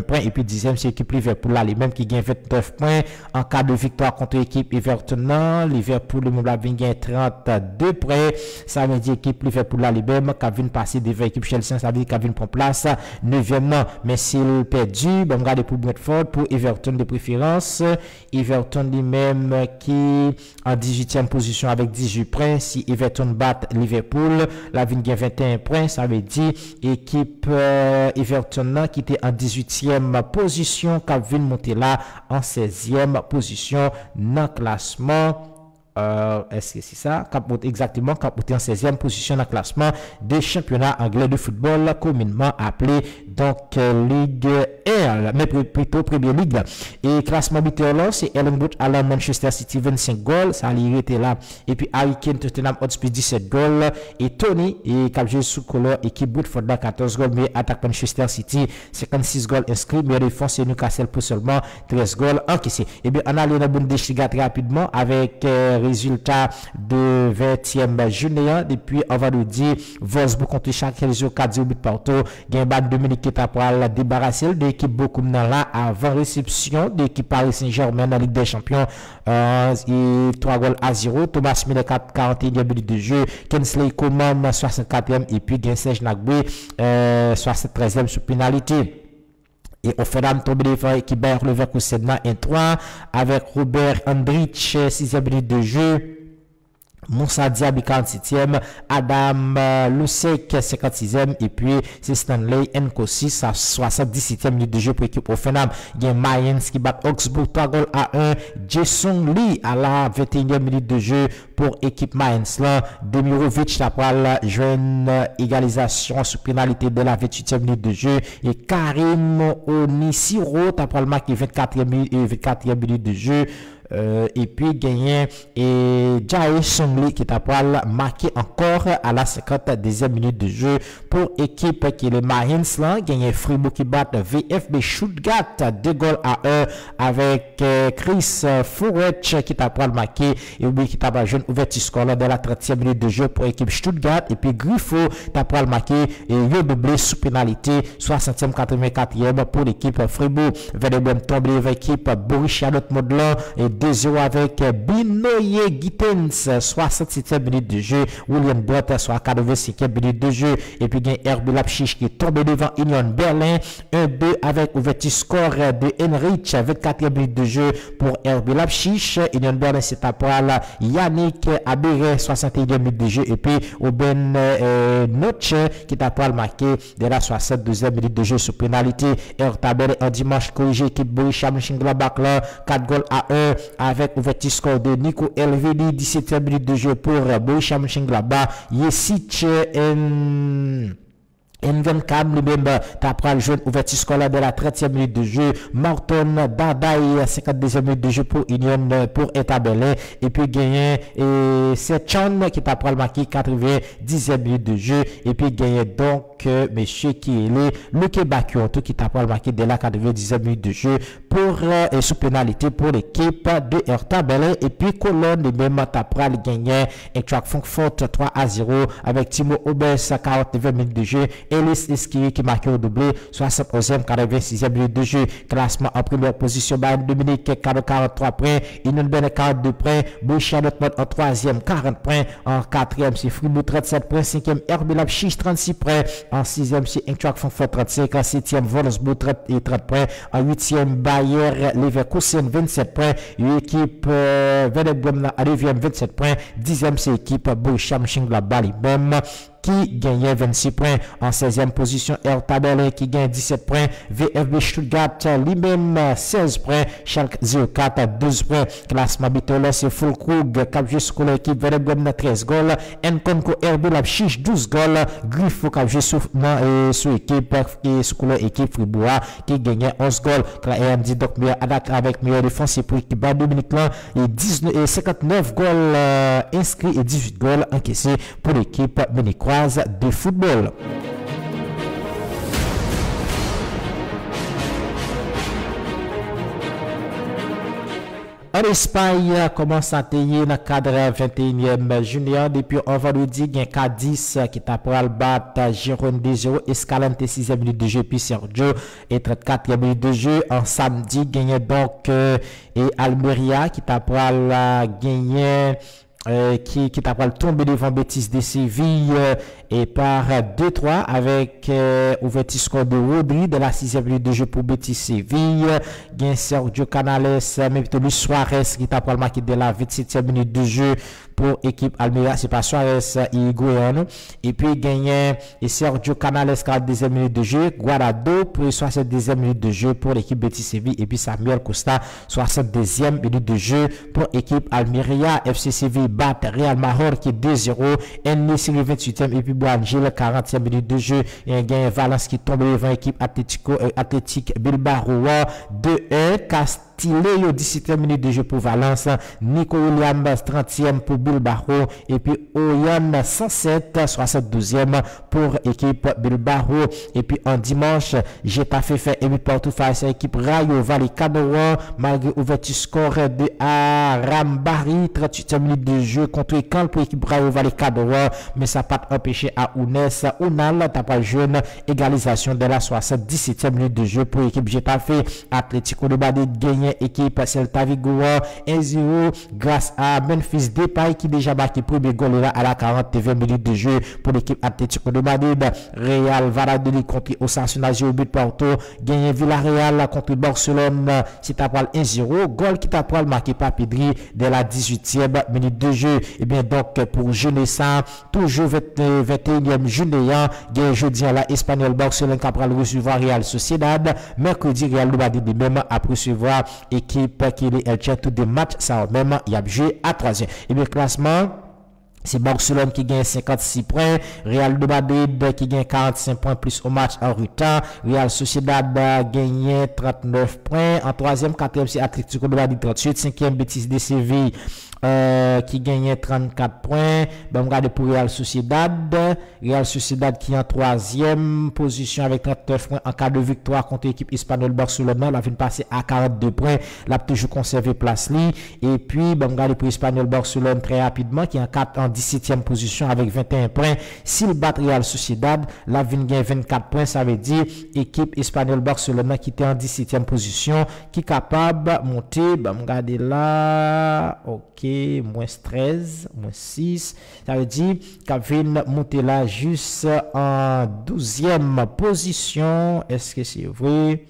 points et puis 10e c'est l'équipe Liverpool là les mêmes qui gagne 29 points en cas de victoire contre l'équipe Everton. Liverpool le même la gagne 32 points, ça veut dire équipe Liverpool là les mêmes qui vient passer devant l'équipe Chelsea, ça veut dire qu'il vient prendre place 9e. Mais s'il perdu bon regarder pour Brentford, pour Everton de préférence, Everton lui-même qui en 18e position avec 18 points. Si Everton bat Liverpool la gagne 21 points, ça veut dire équipe Everton qui était en 18e position qui vient monter là en 16e position dans le classement. Est-ce que c'est ça? Exactement, qui en 16e position dans le classement des championnats anglais de football, communément appelé donc Ligue 1, mais plutôt Premier League. Et classement buteur là, c'est Erling Braut Haaland Manchester City 25 goals, ça lui était là. Et puis Harry Kane Tottenham Hotspur 17 goals et Tony et Capjou sous couleur équipe Brentford 14 goals, mais attaque Manchester City 56 goals inscrits, mais défense Newcastle pour seulement 13 goals encaissés. Et bien on a allé dans Bundesliga très rapidement avec résultat de 20e journée depuis vendredi. Wolfsburg contre Schalke 4 buts partout. Gain Dominique qui t'a pour débarrasser de l'équipe beaucoup là avant réception de l'équipe Paris Saint-Germain dans la Ligue des Champions. Et 3 goals à 0. Thomas Müller 41e minute de jeu. Kingsley Coman 64e et puis Serge Gnabry 73e sous pénalité. Et au final, tombé devant l'équipe Bayer Leverkusen 1-3 avec Robert Andrich 6e minute de jeu. Moussa Diaby 47e, Adam Lusek 56e et puis c'est Stanley Nkosi à 77e minute de jeu pour l'équipe Offenham. Il y a Mayens qui bat Augsbourg 3 goals à 1, Jason Lee à la 21e minute de jeu pour l'équipe Mayens là. Demirovic après la jeune égalisation sous pénalité de la 28e minute de jeu et Karim Onisiro après le match 24e minute de jeu. Et puis gagné et Jae Songli qui t'a marqué encore à la 52e minute de jeu pour équipe qui est le Marines là. Gagné Fribourg qui bat VfB Stuttgart 2 goals à 1 avec Chris Fouretch qui t'a marqué et oui qui t'a jeune ouverture score dans la 30e minute de jeu pour équipe Stuttgart et puis Griffo t'a marqué et yo doublé sous pénalité 60e 84e pour l'équipe Fribourg. Werder tombé avec l'équipe Borussia Dortmund là et 2-0 avec Binoye Gittens 67e minute de jeu, William Brott soit 85e minute de jeu et puis il y a RB Leipzig qui est tombé devant Union Berlin 1-2 avec ouverture score de Henrich 24e minute de jeu pour RB Leipzig. Union Berlin c'est après Yannick Abere 61e minute de jeu et puis Oben Notch qui est après marqué de la 62e minute de jeu sur pénalité. Hertha Berlin en dimanche corrigé équipe Borussia Mönchengladbach 4 goals à 1 avec ouverture score de Nico Elvedi 17e minute de jeu pour Borussia Mönchengladbach. Jesic Engenkam lui-même t'apprend le jeune ouverture scolaire de la 30e minute de jeu. Morton Dardai 52e minute de jeu pour Union pour Hertha Berlin et puis gagné et c'est Chan qui t'apprend le marqué 90e minute de jeu et puis gagné donc monsieur qui est le Luke Bakioto qui t'apprend le marqué de la 90e minute de jeu pour sous pénalité pour l'équipe de Hertha Berlin et puis Cologne lui-même t'apprend le gagné Eintracht Francfort 3-0 avec Timo Obers 49e minute de jeu. Elis Eskiri qui marque au doublé 71e 86e minute de jeu. Classement en première position Bayern Dominique 43 points, Union Berlin 42 points, Borussia Dortmund en 3e 40 points, en 4e c'est Fribourg 37 points, 5e RB Leipzig 36 points, en 6e c'est Eintracht Francfort 35, en 7e Wolfsburg 30 points, en 8e Bayer Leverkusen 27 points, l'équipe Werder Bremen à 9e 27 points, 10e c'est l'équipe Borussia Mönchengladbach même qui gagnait 26 points. En 16e position, Hertha Berlin qui gagne 17 points. VfB Stuttgart lui-même 16 points. Schalke 04 12 points. Classement Bitola, c'est Fulkrug qui joue sur l'équipe Werder 13 goals. Nkonko RB Leipzig 12 goals. Griffo qui joue sur équipe et sur l'équipe Fribourg qui gagnait 11 goals. La RMD donc meilleure attaque avec meilleure défense pour l'équipe Dominique Lan et 59 goals inscrits et 18 goals encaissés pour l'équipe munichoise de football. En Espagne, commence à tailler dans le cadre 21e junior. Depuis un vendredi, il y a Cadiz qui t'a pour le battre Girone 2-0, Escalante 6e minute de jeu, puis Sergio et 34e minute de jeu. En samedi, il y a donc et Almeria qui t'a pour gagner. Qui t'a pas tombé devant Betis de Séville et par 2-3 avec ouverture score de Rodri de la 6e minute de jeu pour Betis Séville. Gain Sergio Canales, même Luis Suarez qui t'a pas marqué de la 27e minute de jeu pour équipe Almeria, c'est pas Suarez et Guayano. Et puis gagné et Sergio Canales 42e minute de jeu, Guardado pour 62e minute de jeu pour l'équipe Betis Séville et puis Samuel Costa 62e minute de jeu pour équipe Almeria. FC Séville bat Real Mahor qui est 2-0, N-Nesiri 28e et puis Boangil 40e minute de jeu et un gain Valence qui tombe devant l'équipe Athletic Bilbao 2-1. Castillo 17e minute de jeu pour Valence, Nico Williams 30e pour Bilbao et puis Oyan 107 72e pour équipe Bilbao. Et puis en dimanche, Getafe fait et partout face à l'équipe Rayo Vallecano malgré ouverture score de Arambari 38e minute de jeu contre Caen pour l'équipe Rayo Vallecano, mais ça n'a pas empêché à Unal t'as pas jeune égalisation de la 77e minute de jeu pour l'équipe Getafe. Atlético de Madrid gagné équipe Celta Vigo 1-0 grâce à Memphis Depay qui déjà marqué premier goal là à la 40e minute de jeu pour l'équipe Atlético de Madrid. Real Valladolid contre Osasuna 0 but partout. Gagné Villarreal contre Barcelone, c'est après 1-0. Goal qui t'a marqué par Pedri dès la 18e minute de jeu. Et bien donc pour jeunesse toujours 21e junior, gagné jeudi à la Espagnol Barcelone qui a recevoir Real Sociedad. Mercredi Real Madrid même a recevoir équipe qui est Elche, tous des matchs ça même il a joué à 3e. Et bien classement c'est Barcelone qui gagne 56 points, Real de Madrid qui gagne 45 points plus au match en retard, Real Sociedad gagne 39 points, en 3e, 4e c'est Atlético de Madrid 38, 5e Betis de Séville qui gagnait 34 points. Ben, regardez pour Real Sociedad qui est en 3e position avec 39 points en cas de victoire contre l'équipe espagnole Barcelone. La vient passer à 42 points. L'a toujours conservé place li. Et puis, ben, regardez pour Espagnol Barcelone très rapidement qui est en 17e position avec 21 points. S'il bat Real Sociedad, la vient gagne 24 points. Ça veut dire équipe espagnole Barcelone qui était en 17e position qui est capable de monter. Ben, regardez là. Ok. Moins 13, moins 6, ça veut dire qu'elle vient monter là juste en 12e position. Est-ce que c'est vrai?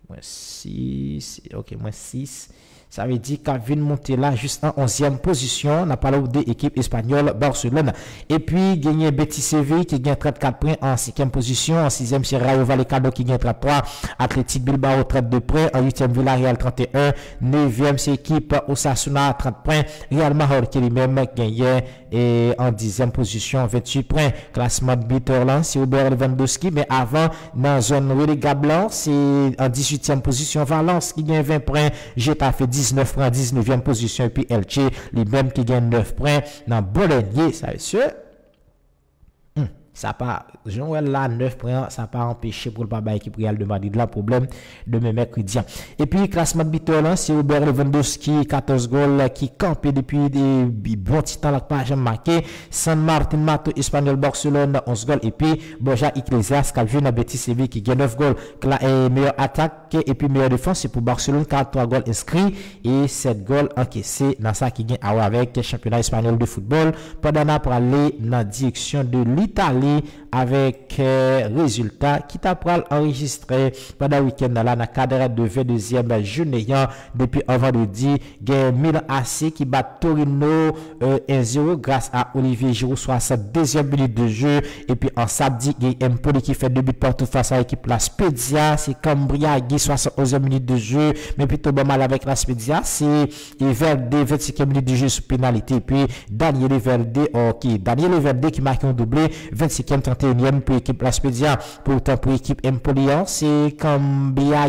Moins 6, ok, moins 6. Ça veut dire qu'elle vient monter là juste en 11e position. On a parlé de l'équipe espagnole Barcelone. Et puis, gagné Betis Séville qui gagne 34 points en 5e position. En 6e, c'est Rayo Vallecano qui gagne 33. Athletic Bilbao 32 points. En 8e, Villarreal 31. 9e, c'est équipe Osasuna 30 points. Real Mahor qui lui-même gagne et en 10e position 28 points. Classement de Bitterland, c'est Robert Lewandowski. Mais avant, dans la zone relégable, c'est en 18e position Valence qui gagne 20 points. Getafe 19 points, 19e position. Et puis Elche, les mêmes qui gagnent 9 points. Dans Bologne, ça veut dire. Ça pas, Joël là, 9 points, ça pas empêché pour le papa équipe Real de Madrid, là, problème de mercredi. Et puis, classement de Bitterland, c'est Robert Lewandowski, 14 goals, qui campait depuis des bons titans, là, pas jamais marqué. San Martin Mato, Espagnol Barcelone, 11 goals. Et puis, Borja Iglesias, qui a joué dans Betis Séville, qui gagne 9 goals. La meilleure attaque, marqué et puis meilleure défense c'est pour Barcelone 43 goals inscrits et 7 goals encaissés dans ça qui gagne avec le championnat espagnol de football. Pendant qu'on va aller dans la direction de l'Italie avec résultat qui t'a enregistré pendant le week-end dans le cadre de 22e journée depuis un vendredi. Milan AC qui bat Torino 1-0 grâce à Olivier Giroud 62e minute de jeu et puis en samedi Empoli qui fait 2 buts partout face à l'équipe La Spezia. C'est Cambria qui 71e minute de jeu mais plutôt pas mal avec La Spezia. C'est Verde 25e minute de jeu sous pénalité et puis Daniele Verde qui marque un doublé 25e 31e pour l'équipe La Spezia. Pourtant pour l'équipe Empoli c'est Cambria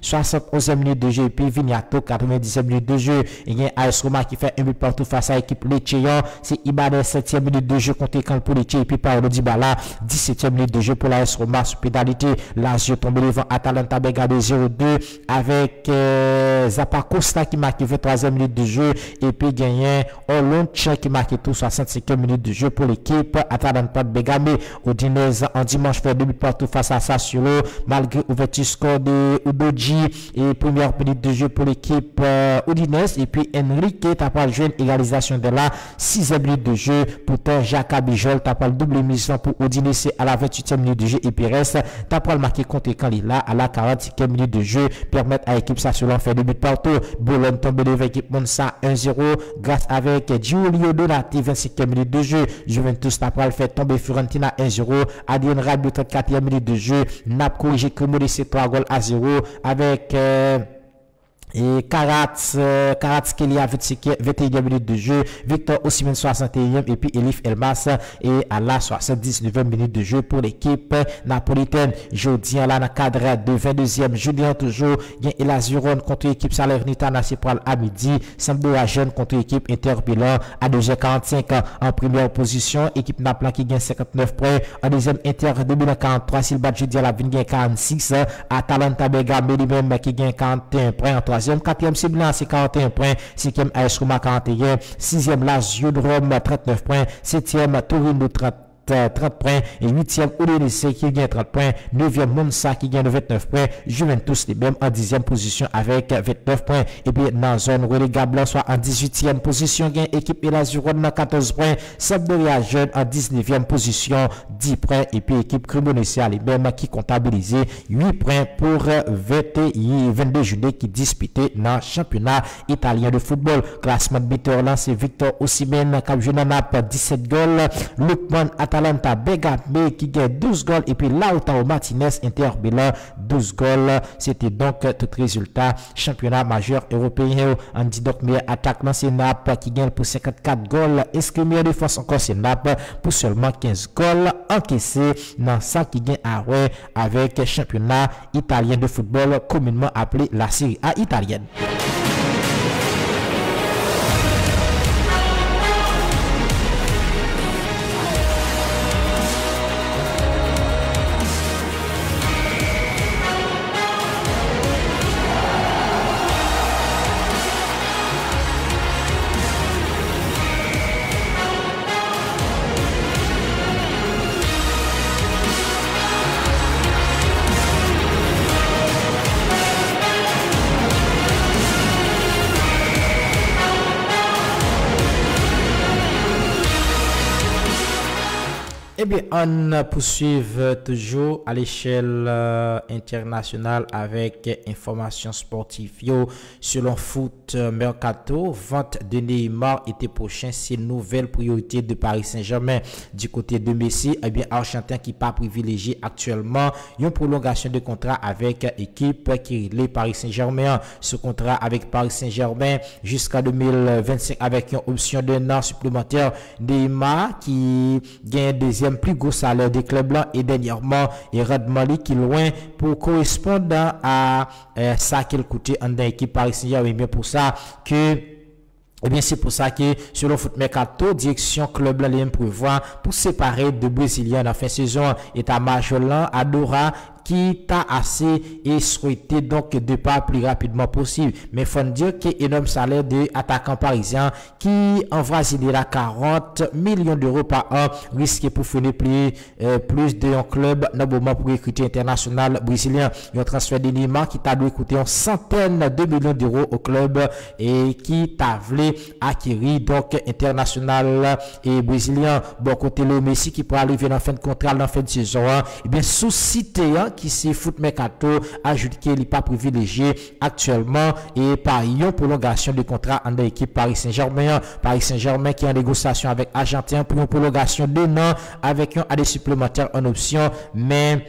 71e minute de jeu et puis Vignato 90e minute de jeu. Il y a AS Roma qui fait un but partout face à l'équipe Lecce. C'est Ibanez 7e minute de jeu contre Camp pour Lecce et puis Paolo Dybala 17e minute de jeu pour l'AS Roma sous pénalité. Lazio tombe devant Atalanta Bergamo 0-2 avec Zappa Costa qui marque 23e minute de jeu et puis gagné Olonche qui marque tout 65e minute de jeu pour l'équipe Atalanta Bergamo. Udinese en dimanche fait 2 buts partout face à Sassuolo malgré ouverture score de Udoji et première minute de jeu pour l'équipe Udinese et puis Enrique t'a pas joué une égalisation de la 6e minute de jeu. Pourtant Jacques Abijol t'a pas le double mission pour Udinese à la 28e minute de jeu et puis reste t'a pas marqué contre Canlila à la 45e minute de jeu permettre à l'équipe Sassuolo faire 2 buts partout. Bologne tombe devant l'équipe Monza 1-0 grâce avec Giulio Donati 25e minute de jeu. Juventus t'a pas fait tomber Fiorentina 1-0. Adrien Rabiot 34e minute de jeu. Naples corrigé Cremonese 3 goals à 0 avec et Kvaratskhelia 21e minute de jeu, Victor Osimhen 61e et puis Elif Elmas et à la 79e minute de jeu pour l'équipe napolitaine. Jeudi là dans cadre de 22e Julien toujours il y a Elazuron contre l'équipe Salernitana à midi, Sampdoria jeune contre l'équipe Inter Milan à 2h45 en première position, équipe Naples qui gagne 59 points, en deuxième Inter de Milan 43, Silva jeudi à la gagne 46, Atalanta Bergamo lui-même qui gagne 41 points en troisième, quatrième c'est Milan c'est 41 points, cinquième AS Roma 41, sixième Lazio de Rome 39 points, septième Torino 30 points et 8e Udinese qui gagne 30 points, 9e Monza qui gagne 29 points, Juventus les mêmes en 10e position avec 29 points et puis dans zone relégable soit en 18e position gagne équipe Elazuron 14 points, Sampdoria jeune en 19e position 10 points et puis équipe Cremonese les mêmes qui comptabilisait 8 points pour 22 juillet qui disputait dans le championnat italien de football. Classement de buteur là c'est Victor Osimhen qui a joué dans Naples 17 goals, Lookman Atalanta Bergame qui gagne 12 goals et puis Lautaro Martinez Inter Milan 12 goals. C'était donc tout résultat championnat majeur européen. On dit donc meilleure attaque là c'est Naples qui gagne pour 54 goals, est-ce que meilleure défense encore c'est Naples pour seulement 15 goals encaissés dans ça qui gagne avec championnat italien de football communément appelé la Serie A italienne. Eh bien, on poursuit toujours à l'échelle internationale avec informations sportives. Selon Foot Mercato, vente de Neymar été prochain, c'est une nouvelle priorité de Paris Saint-Germain. Du côté de Messi, eh bien, Argentin qui pas privilégié actuellement une prolongation de contrat avec équipe qui est Paris Saint-Germain. Ce contrat avec Paris Saint-Germain jusqu'à 2025 avec une option d'un an supplémentaire. Neymar qui gagne deuxième plus gros salaire des clubs là et dernièrement et Rad Mali qui loin pour correspondre à ça qu'il coûtait en équipe Paris Saint-Germain. Bien pour ça que eh bien, c'est pour ça que, selon Foot Mercato, direction club là, prévoit pour séparer de Brésiliens en fin de saison, état-major là, Adora, qui t'a assez et souhaité donc de pas plus rapidement possible. Mais faut dire que énorme salaire de attaquant parisien qui envoisine la 40 millions d'euros par an risque pour finir plus de un club normalement pour recruter international brésilien. Un transfert de Neymar qui t'a dû coûter une centaine de millions d'euros au club et qui t'a voulu acquérir donc international et brésilien. Bon côté le Messi qui pourra arriver dans fin de contrat dans fin de saison. Et bien sous cité qui c'est foot mercato ajoute qu'il n'est pas privilégié actuellement et par une prolongation de contrat en équipe Paris Saint-Germain. Paris Saint-Germain qui est en négociation avec Argentin pour une prolongation d'un an avec un année supplémentaire en option, mais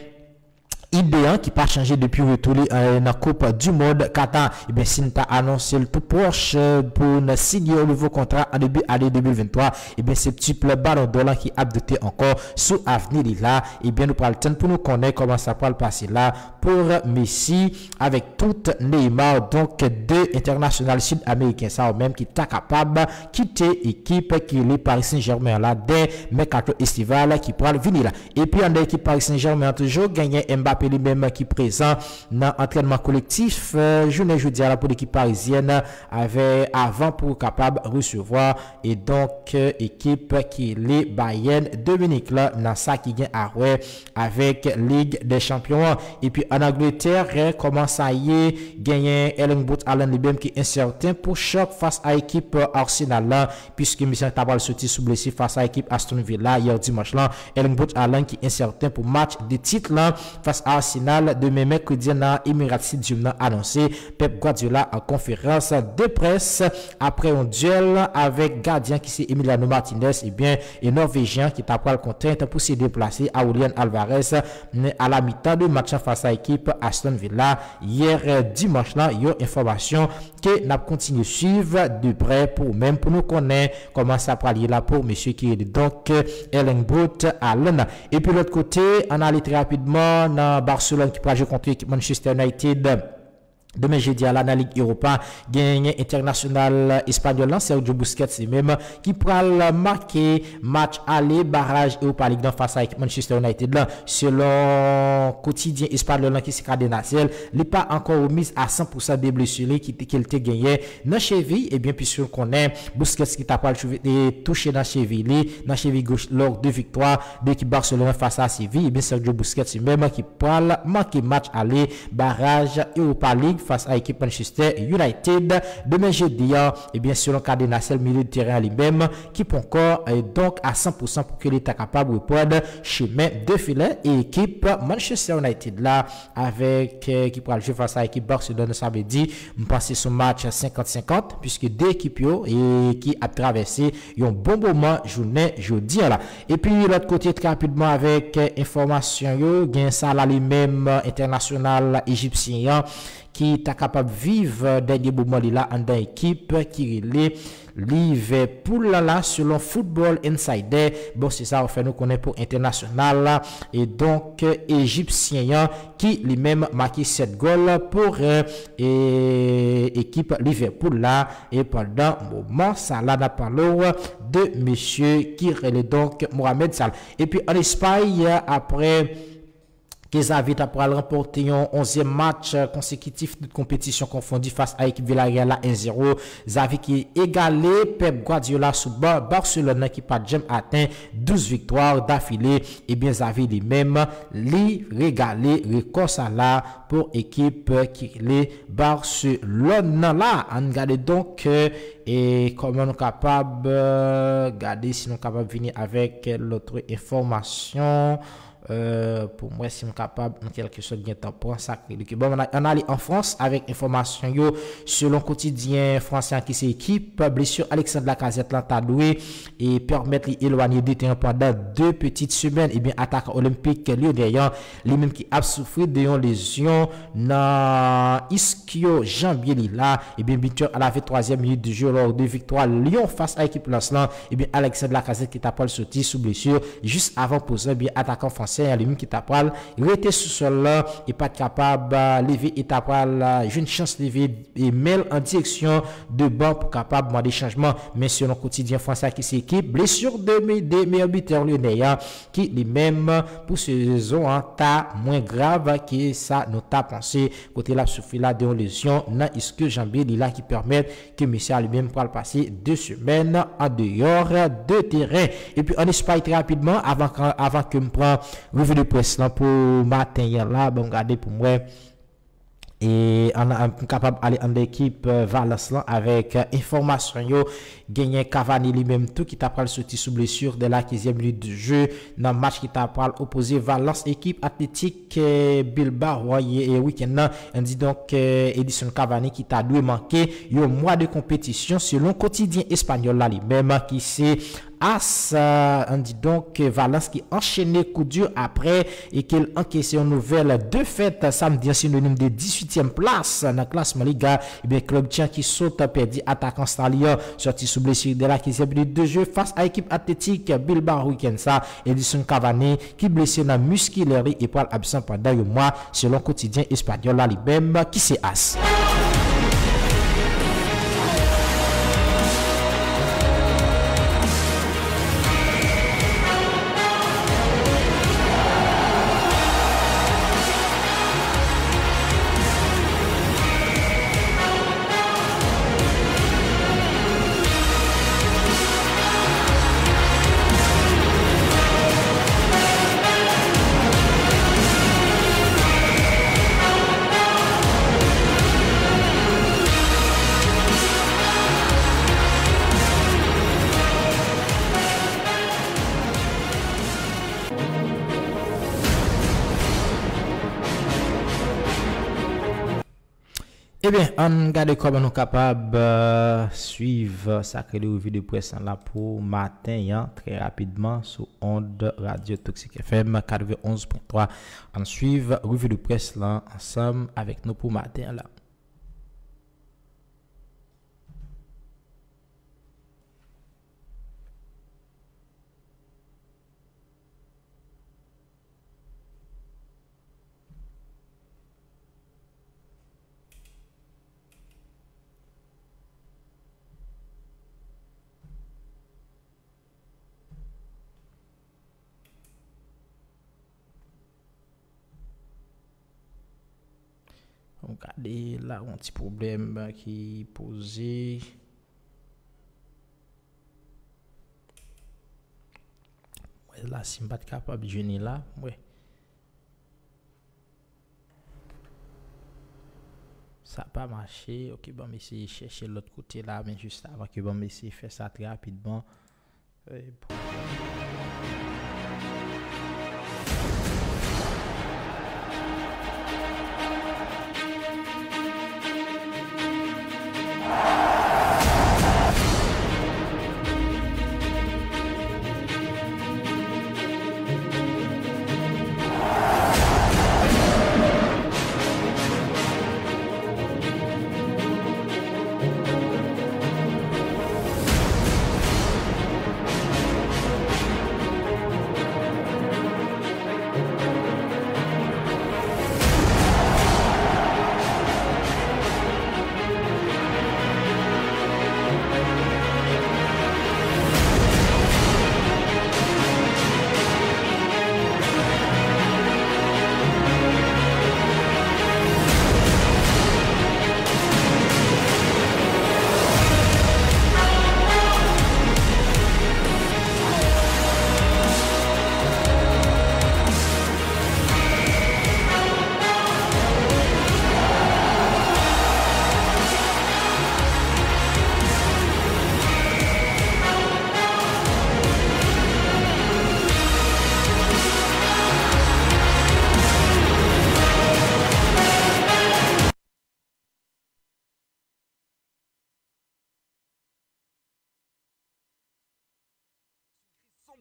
idéal qui pas changé depuis retour dans la Coupe du Monde Qatar. Et bien si nous t'a annoncé le tout proche pour signer un nouveau contrat en début année 2023, et bien c'est petit ballon d'or qui a doté encore sous avenir là. Et bien nous prenons le temps pour nous connaître comment ça va le passer là pour Messi avec tout Neymar, donc deux internationaux sud-américains ça même qui t'a capable quitter équipe qui est Paris Saint-Germain là dès mercato estival qui pourra venir là. Et puis en équipe Paris Saint-Germain toujours gagné Mbappé lui-même qui présent dans l'entraînement collectif journée jeudi à la pour l'équipe parisienne avait avant pour capable recevoir et donc équipe qui est les Bayern Dominique là dans ça qui gagne à avec Ligue des Champions. Et puis en Angleterre comment ça y est gagné Erling Braut Haaland lui-même qui est incertain pour choc face à l'équipe Arsenal là puisque Michel Tabal sorti sous blessé face à l'équipe Aston Villa hier dimanche là. Erling Braut Haaland qui est incertain pour match de titre là face à Arsenal demain mercredi dans Emirates Stadium a annoncé Pep Guardiola en conférence de presse après un duel avec gardien qui c'est Emiliano Martinez et bien et norvégien qui t'a pas le contrainte pour se déplacer à Julian Alvarez à la mi-temps de match face à l'équipe Aston Villa hier dimanche là. Il y a information que n'a continué suivre de près pour même pour nous connaître comment ça va aller là pour monsieur qui est donc Erling Braut Haaland. Et puis l'autre côté on allait très rapidement dans Barcelone qui va jouer contre l'équipe Manchester United demain jeudi à la Ligue Europa. Gagne international espagnol Sergio Busquets même qui pourra marquer match aller barrage Europa League dans face à l'équipe Manchester United là. Selon quotidien espagnol qui c'est Cadenacel, il n'est pas encore remis à 100% des blessures qui était gagné dans cheville. Et bien puisque on connaît Busquets qui t'a pas touché dans cheville gauche lors de victoire de l'équipe Barcelone face à Séville. Et bien Sergio Busquets même qui pourra marquer match aller barrage Europa League face à l'équipe Manchester United demain jeudi. Et bien selon Cadenacel milieu de terrain lui-même qui peut encore donc à 100% pour que l'État capable de prendre chemin de filet et équipe Manchester United là avec qui pourra jouer face à l'équipe Barcelone. Ça veut dire passer son match 50-50 puisque deux équipes et qui a traversé un bon moment journée jeudi là. Et puis l'autre côté très rapidement avec information yo gain ça là lui-même international égyptien qui est capable de vivre dernier moment là en équipe qui est Liverpool là selon Football Insider. Bon c'est ça on fait nous connaît pour international là. Et donc égyptien qui lui-même marqué 7 goals pour équipe Liverpool là. Et pendant moment ça là n'a parlé de monsieur qui est donc Mohamed Salah. Et puis en Espagne après que Xavi a remporté un 11e match consécutif de compétition confondue face à l'équipe Villarreal 1-0. Xavi qui égalé Pep Guardiola sous Barcelone qui pas jamais atteint 12 victoires d'affilée. Et bien Xavi lui-même li régalé record ça là pour équipe qui les Barcelone là. On regarde donc et comment nous capable garder si nous capable venir avec l'autre information. Pour moi si on capable en quelque chose bien temps pour sacré. Bon on allait en France avec information yo selon quotidien français qui c'est équipe blessure Alexandre Lacazette l'entadoué et permettre l'éloigner du terrain pendant 2 petites semaines. Et bien attaquant olympique lyonnais lui-même qui a souffert de une lésion dans ischio jambier là. Et bien buteur à la 23e minute du jeu lors de victoire Lyon face à l'équipe Lancelot. Et bien Alexandre Lacazette qui t'a pas sorti sous blessure juste avant poser bien attaquant français défenseur lui-même qui t'a pral rester sous sol là et pas capable lever et t'a pral une chance lever et mail en direction de banc pour capable demander changement. Mais selon quotidien français qui s'équipe blessure des meilleurs buteurs lyonnais qui lui-même pour ce saison ta moins grave que ça nous t'a pensé côté là souffrir là de lésion dans isque jambier là qui permet que monsieur lui-même pour passer 2 semaines en dehors de terrain. Et puis on espère très rapidement avant que me prend revue de presse là pour matin là bon regarder pour moi. Et on est capable d'aller en équipe Valence avec information yo gagné Cavani lui-même tout qui t'a pral sorti sous blessure de la 15e minute de jeu dans match qui t'a pral opposé Valence équipe athlétique Bilbao et week-end on dit donc Edison Cavani qui t'a dû manquer un mois de compétition selon quotidien espagnol là lui-même qui c'est on dit donc Valence qui enchaîné coup dur après et qu'il encaissé une nouvelle défaite samedi synonyme de 18e place dans le classement Liga. Et bien club tien qui saute perdu attaquant Stallion sorti sous blessure de la 15e minute de jeu face à l'équipe athlétique Bilbao week-end ça Edison Cavani qui blessé dans musculaire et pour absent pendant un mois selon quotidien espagnol là lui-même qui c'est as. Eh bien, on regarde comment nous sommes capables de suivre sacré revue de presse là pour matin, très rapidement, sur onde Radio Toxic FM 91.3. On suivre revue de presse là ensemble avec nous pour matin là. Regardez là un petit problème qui posé. Ouais, là si pas capable de joindre là, ouais. Ça n'a pas marché. OK, bon, mais essayer de chercher l'autre côté là, mais juste avant que bon, mais essayer de faire ça très rapidement.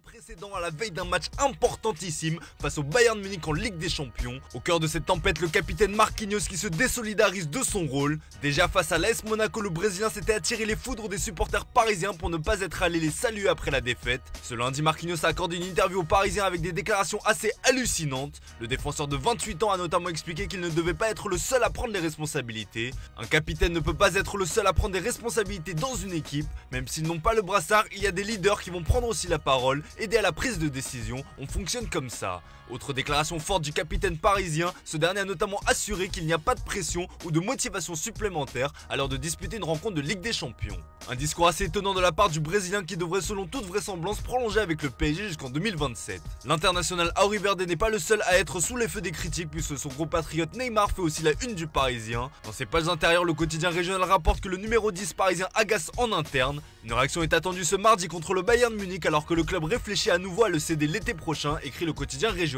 Précédent à la veille d'un match importantissime face au Bayern Munich en Ligue des Champions. Au cœur de cette tempête, le capitaine Marquinhos qui se désolidarise de son rôle. Déjà face à l'AS Monaco, le Brésilien s'était attiré les foudres des supporters parisiens pour ne pas être allé les saluer après la défaite. Ce lundi, Marquinhos a accordé une interview aux Parisiens avec des déclarations assez hallucinantes. Le défenseur de 28 ans a notamment expliqué qu'il ne devait pas être le seul à prendre les responsabilités. Un capitaine ne peut pas être le seul à prendre des responsabilités dans une équipe. Même s'ils n'ont pas le brassard, il y a des leaders qui vont prendre aussi la parole. Aider à la prise de décision, on fonctionne comme ça. Autre déclaration forte du capitaine parisien, ce dernier a notamment assuré qu'il n'y a pas de pression ou de motivation supplémentaire à l'heure de disputer une rencontre de Ligue des Champions. Un discours assez étonnant de la part du Brésilien qui devrait selon toute vraisemblance prolonger avec le PSG jusqu'en 2027. L'international Auriverde n'est pas le seul à être sous les feux des critiques puisque son compatriote Neymar fait aussi la une du Parisien. Dans ses pages intérieures, le quotidien régional rapporte que le numéro 10 parisien agace en interne. Une réaction est attendue ce mardi contre le Bayern Munich alors que le club réfléchit à nouveau à le céder l'été prochain, écrit le quotidien régional.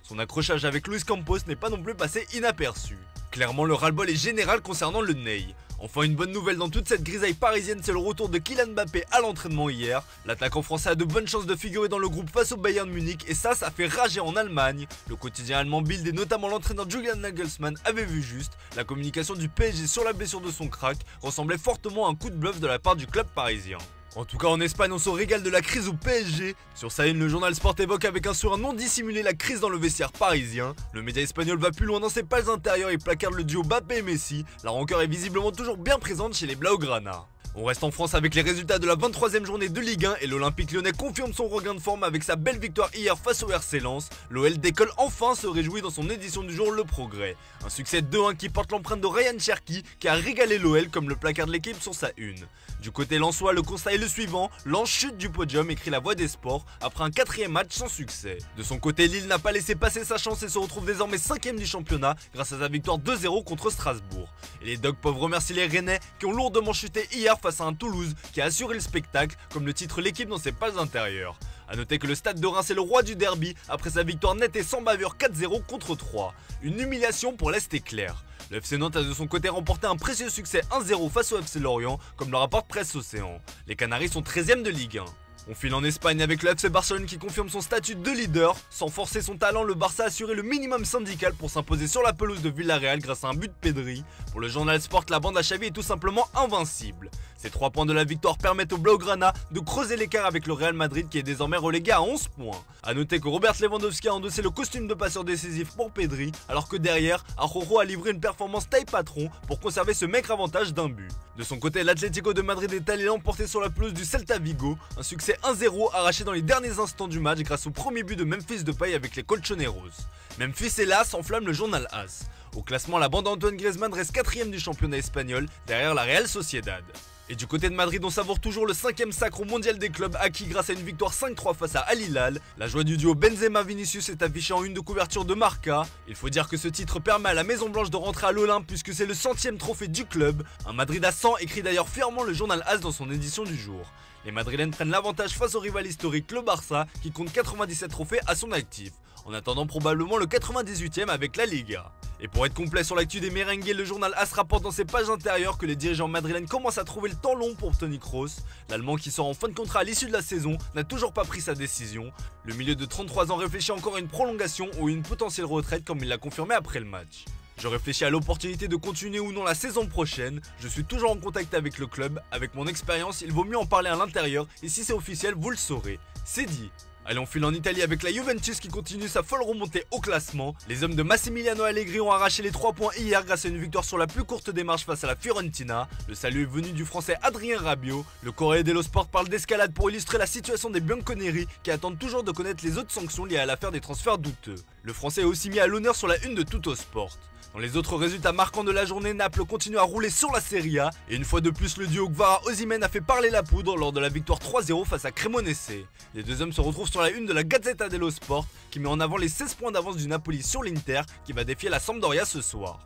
Son accrochage avec Luis Campos n'est pas non plus passé inaperçu. Clairement, le ras-le-bol est général concernant le Ney. Enfin, une bonne nouvelle dans toute cette grisaille parisienne, c'est le retour de Kylian Mbappé à l'entraînement hier. L'attaquant français a de bonnes chances de figurer dans le groupe face au Bayern Munich et ça fait rager en Allemagne. Le quotidien allemand Bild et notamment l'entraîneur Julian Nagelsmann avaient vu juste. La communication du PSG sur la blessure de son crack ressemblait fortement à un coup de bluff de la part du club parisien. En tout cas en Espagne on se régale de la crise au PSG. Sur sa une, le journal Sport évoque avec un sourire non dissimulé la crise dans le vestiaire parisien. Le média espagnol va plus loin dans ses pages intérieures et placarde le duo Mbappé et Messi. La rancœur est visiblement toujours bien présente chez les Blaugrana. On reste en France avec les résultats de la 23e journée de Ligue 1 et l'Olympique Lyonnais confirme son regain de forme avec sa belle victoire hier face au RC Lens. L'OL décolle enfin, se réjouit dans son édition du jour Le Progrès. Un succès 2-1 qui porte l'empreinte de Ryan Cherki qui a régalé l'OL comme le placard de l'équipe sur sa une. Du côté lensois, le constat est le suivant, Lens chute du podium, écrit la Voix des Sports, après un 4e match sans succès. De son côté, Lille n'a pas laissé passer sa chance et se retrouve désormais 5e du championnat grâce à sa victoire 2-0 contre Strasbourg. Et les Dogs peuvent remercier les Rennais qui ont lourdement chuté hier face à un Toulouse qui a assuré le spectacle, comme le titre l'équipe dans ses pages intérieures. A noter que le stade de Reims est le roi du derby après sa victoire nette et sans bavure 4-0 contre 3. Une humiliation pour l'Est éclair. Le FC Nantes a de son côté remporté un précieux succès 1-0 face au FC Lorient, comme le rapporte Presse Océan. Les Canaries sont 13e de Ligue 1. On file en Espagne avec le FC Barcelone qui confirme son statut de leader. Sans forcer son talent, le Barça a assuré le minimum syndical pour s'imposer sur la pelouse de Villarreal grâce à un but de Pedri. Pour le journal Sport, la bande à Xavi est tout simplement invincible. Ces 3 points de la victoire permettent au Blaugrana de creuser l'écart avec le Real Madrid qui est désormais relégué à 11 points. A noter que Robert Lewandowski a endossé le costume de passeur décisif pour Pedri, alors que derrière, Araujo a livré une performance taille patron pour conserver ce maigre avantage d'un but. De son côté, l'Atlético de Madrid est allé l'emporter sur la pelouse du Celta Vigo, un succès 1-0 arraché dans les derniers instants du match grâce au premier but de Memphis Depay avec les Colchoneros. Memphis hélas enflamme le journal AS. Au classement, la bande Antoine Griezmann reste 4e du championnat espagnol derrière la Real Sociedad. Et du côté de Madrid, on savoure toujours le 5e sacre au mondial des clubs acquis grâce à une victoire 5-3 face à Al Hilal. La joie du duo Benzema-Vinicius est affichée en une de couverture de Marca. Il faut dire que ce titre permet à la Maison Blanche de rentrer à l'Olympe puisque c'est le 100e trophée du club. Un Madrid à 100 écrit d'ailleurs fièrement le journal AS dans son édition du jour. Les Madrilènes prennent l'avantage face au rival historique le Barça qui compte 97 trophées à son actif, en attendant probablement le 98e avec la Liga. Et pour être complet sur l'actu des merengues, le journal AS rapporte dans ses pages intérieures que les dirigeants madrilènes commencent à trouver le temps long pour Toni Kroos. L'Allemand qui sort en fin de contrat à l'issue de la saison n'a toujours pas pris sa décision. Le milieu de 33 ans réfléchit encore à une prolongation ou une potentielle retraite comme il l'a confirmé après le match. Je réfléchis à l'opportunité de continuer ou non la saison prochaine. Je suis toujours en contact avec le club. Avec mon expérience, il vaut mieux en parler à l'intérieur et si c'est officiel, vous le saurez. C'est dit. Allez, on file en Italie avec la Juventus qui continue sa folle remontée au classement. Les hommes de Massimiliano Allegri ont arraché les 3 points hier grâce à une victoire sur la plus courte démarche face à la Fiorentina. Le salut est venu du français Adrien Rabiot. Le Corriere dello Sport parle d'escalade pour illustrer la situation des Bianconeri qui attendent toujours de connaître les autres sanctions liées à l'affaire des transferts douteux. Le français est aussi mis à l'honneur sur la une de Tuttosport. Dans les autres résultats marquants de la journée, Naples continue à rouler sur la Serie A et une fois de plus le duo Kvara-Osimhen a fait parler la poudre lors de la victoire 3-0 face à Cremonese. Les deux hommes se retrouvent sur la une de la Gazzetta dello Sport qui met en avant les 16 points d'avance du Napoli sur l'Inter qui va défier la Sampdoria ce soir.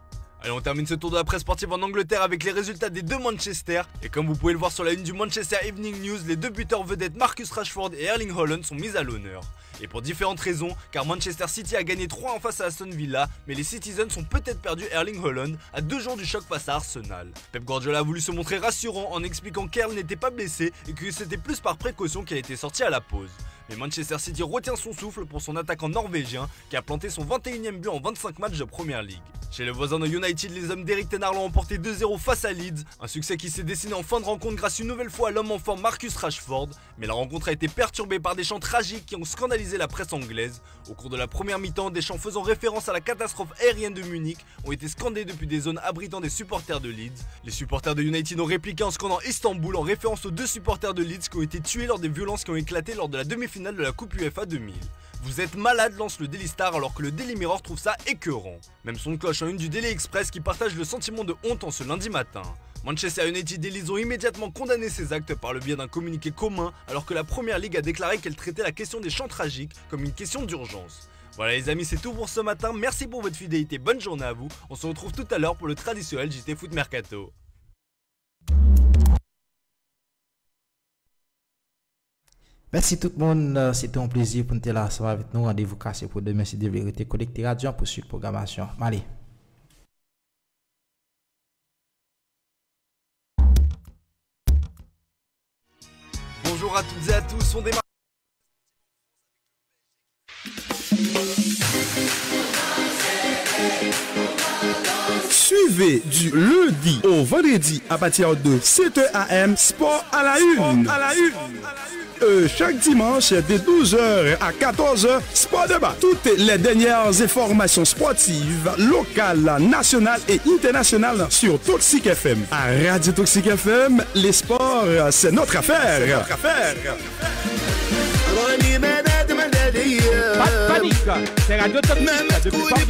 Allez, on termine ce tour de la presse sportive en Angleterre avec les résultats des deux Manchester. Et comme vous pouvez le voir sur la une du Manchester Evening News, les deux buteurs vedettes Marcus Rashford et Erling Haaland sont mis à l'honneur. Et pour différentes raisons, car Manchester City a gagné 3-1 face à Aston Villa, mais les Citizens ont peut-être perdu Erling Haaland à 2 jours du choc face à Arsenal. Pep Guardiola a voulu se montrer rassurant en expliquant qu'Earl n'était pas blessé et que c'était plus par précaution qu'il a été sorti à la pause. Mais Manchester City retient son souffle pour son attaquant norvégien qui a planté son 21e but en 25 matchs de Première Ligue. Chez les voisins de United, les hommes d'Eric Ten Hag l'ont emporté 2-0 face à Leeds, un succès qui s'est dessiné en fin de rencontre grâce une nouvelle fois à l'homme en forme Marcus Rashford, mais la rencontre a été perturbée par des chants tragiques qui ont scandalisé la presse anglaise. Au cours de la première mi-temps, des chants faisant référence à la catastrophe aérienne de Munich ont été scandés depuis des zones abritant des supporters de Leeds. Les supporters de United ont répliqué en scandant Istanbul en référence aux 2 supporters de Leeds qui ont été tués lors des violences qui ont éclaté lors de la demi-finale de la Coupe UEFA 2000. Vous êtes malade, lance le Daily Star alors que le Daily Mirror trouve ça écœurant. Même son de cloche en une du Daily Express qui partage le sentiment de honte en ce lundi matin. Manchester United et Leeds ont immédiatement condamné ces actes par le biais d'un communiqué commun alors que la Première Ligue a déclaré qu'elle traitait la question des chants tragiques comme une question d'urgence. Voilà les amis, c'est tout pour ce matin, merci pour votre fidélité, bonne journée à vous. On se retrouve tout à l'heure pour le traditionnel JT Foot Mercato. Merci tout le monde, c'était un plaisir pour être là ensemble avec nous. Rendez-vous cassé pour demain, c'est de vérité connecté radio pour suite programmation. Allez. Bonjour à toutes et à tous, on démarre. Suivez du lundi au vendredi à partir de 7h AM Sport à la une. Chaque dimanche de 12h à 14h, Sport Débat. Toutes les dernières informations sportives, locales, nationales et internationales sur Toxic FM. À Radio Toxic FM, les sports, c'est notre affaire. Pas de panique, c'est Radio Toxic depuis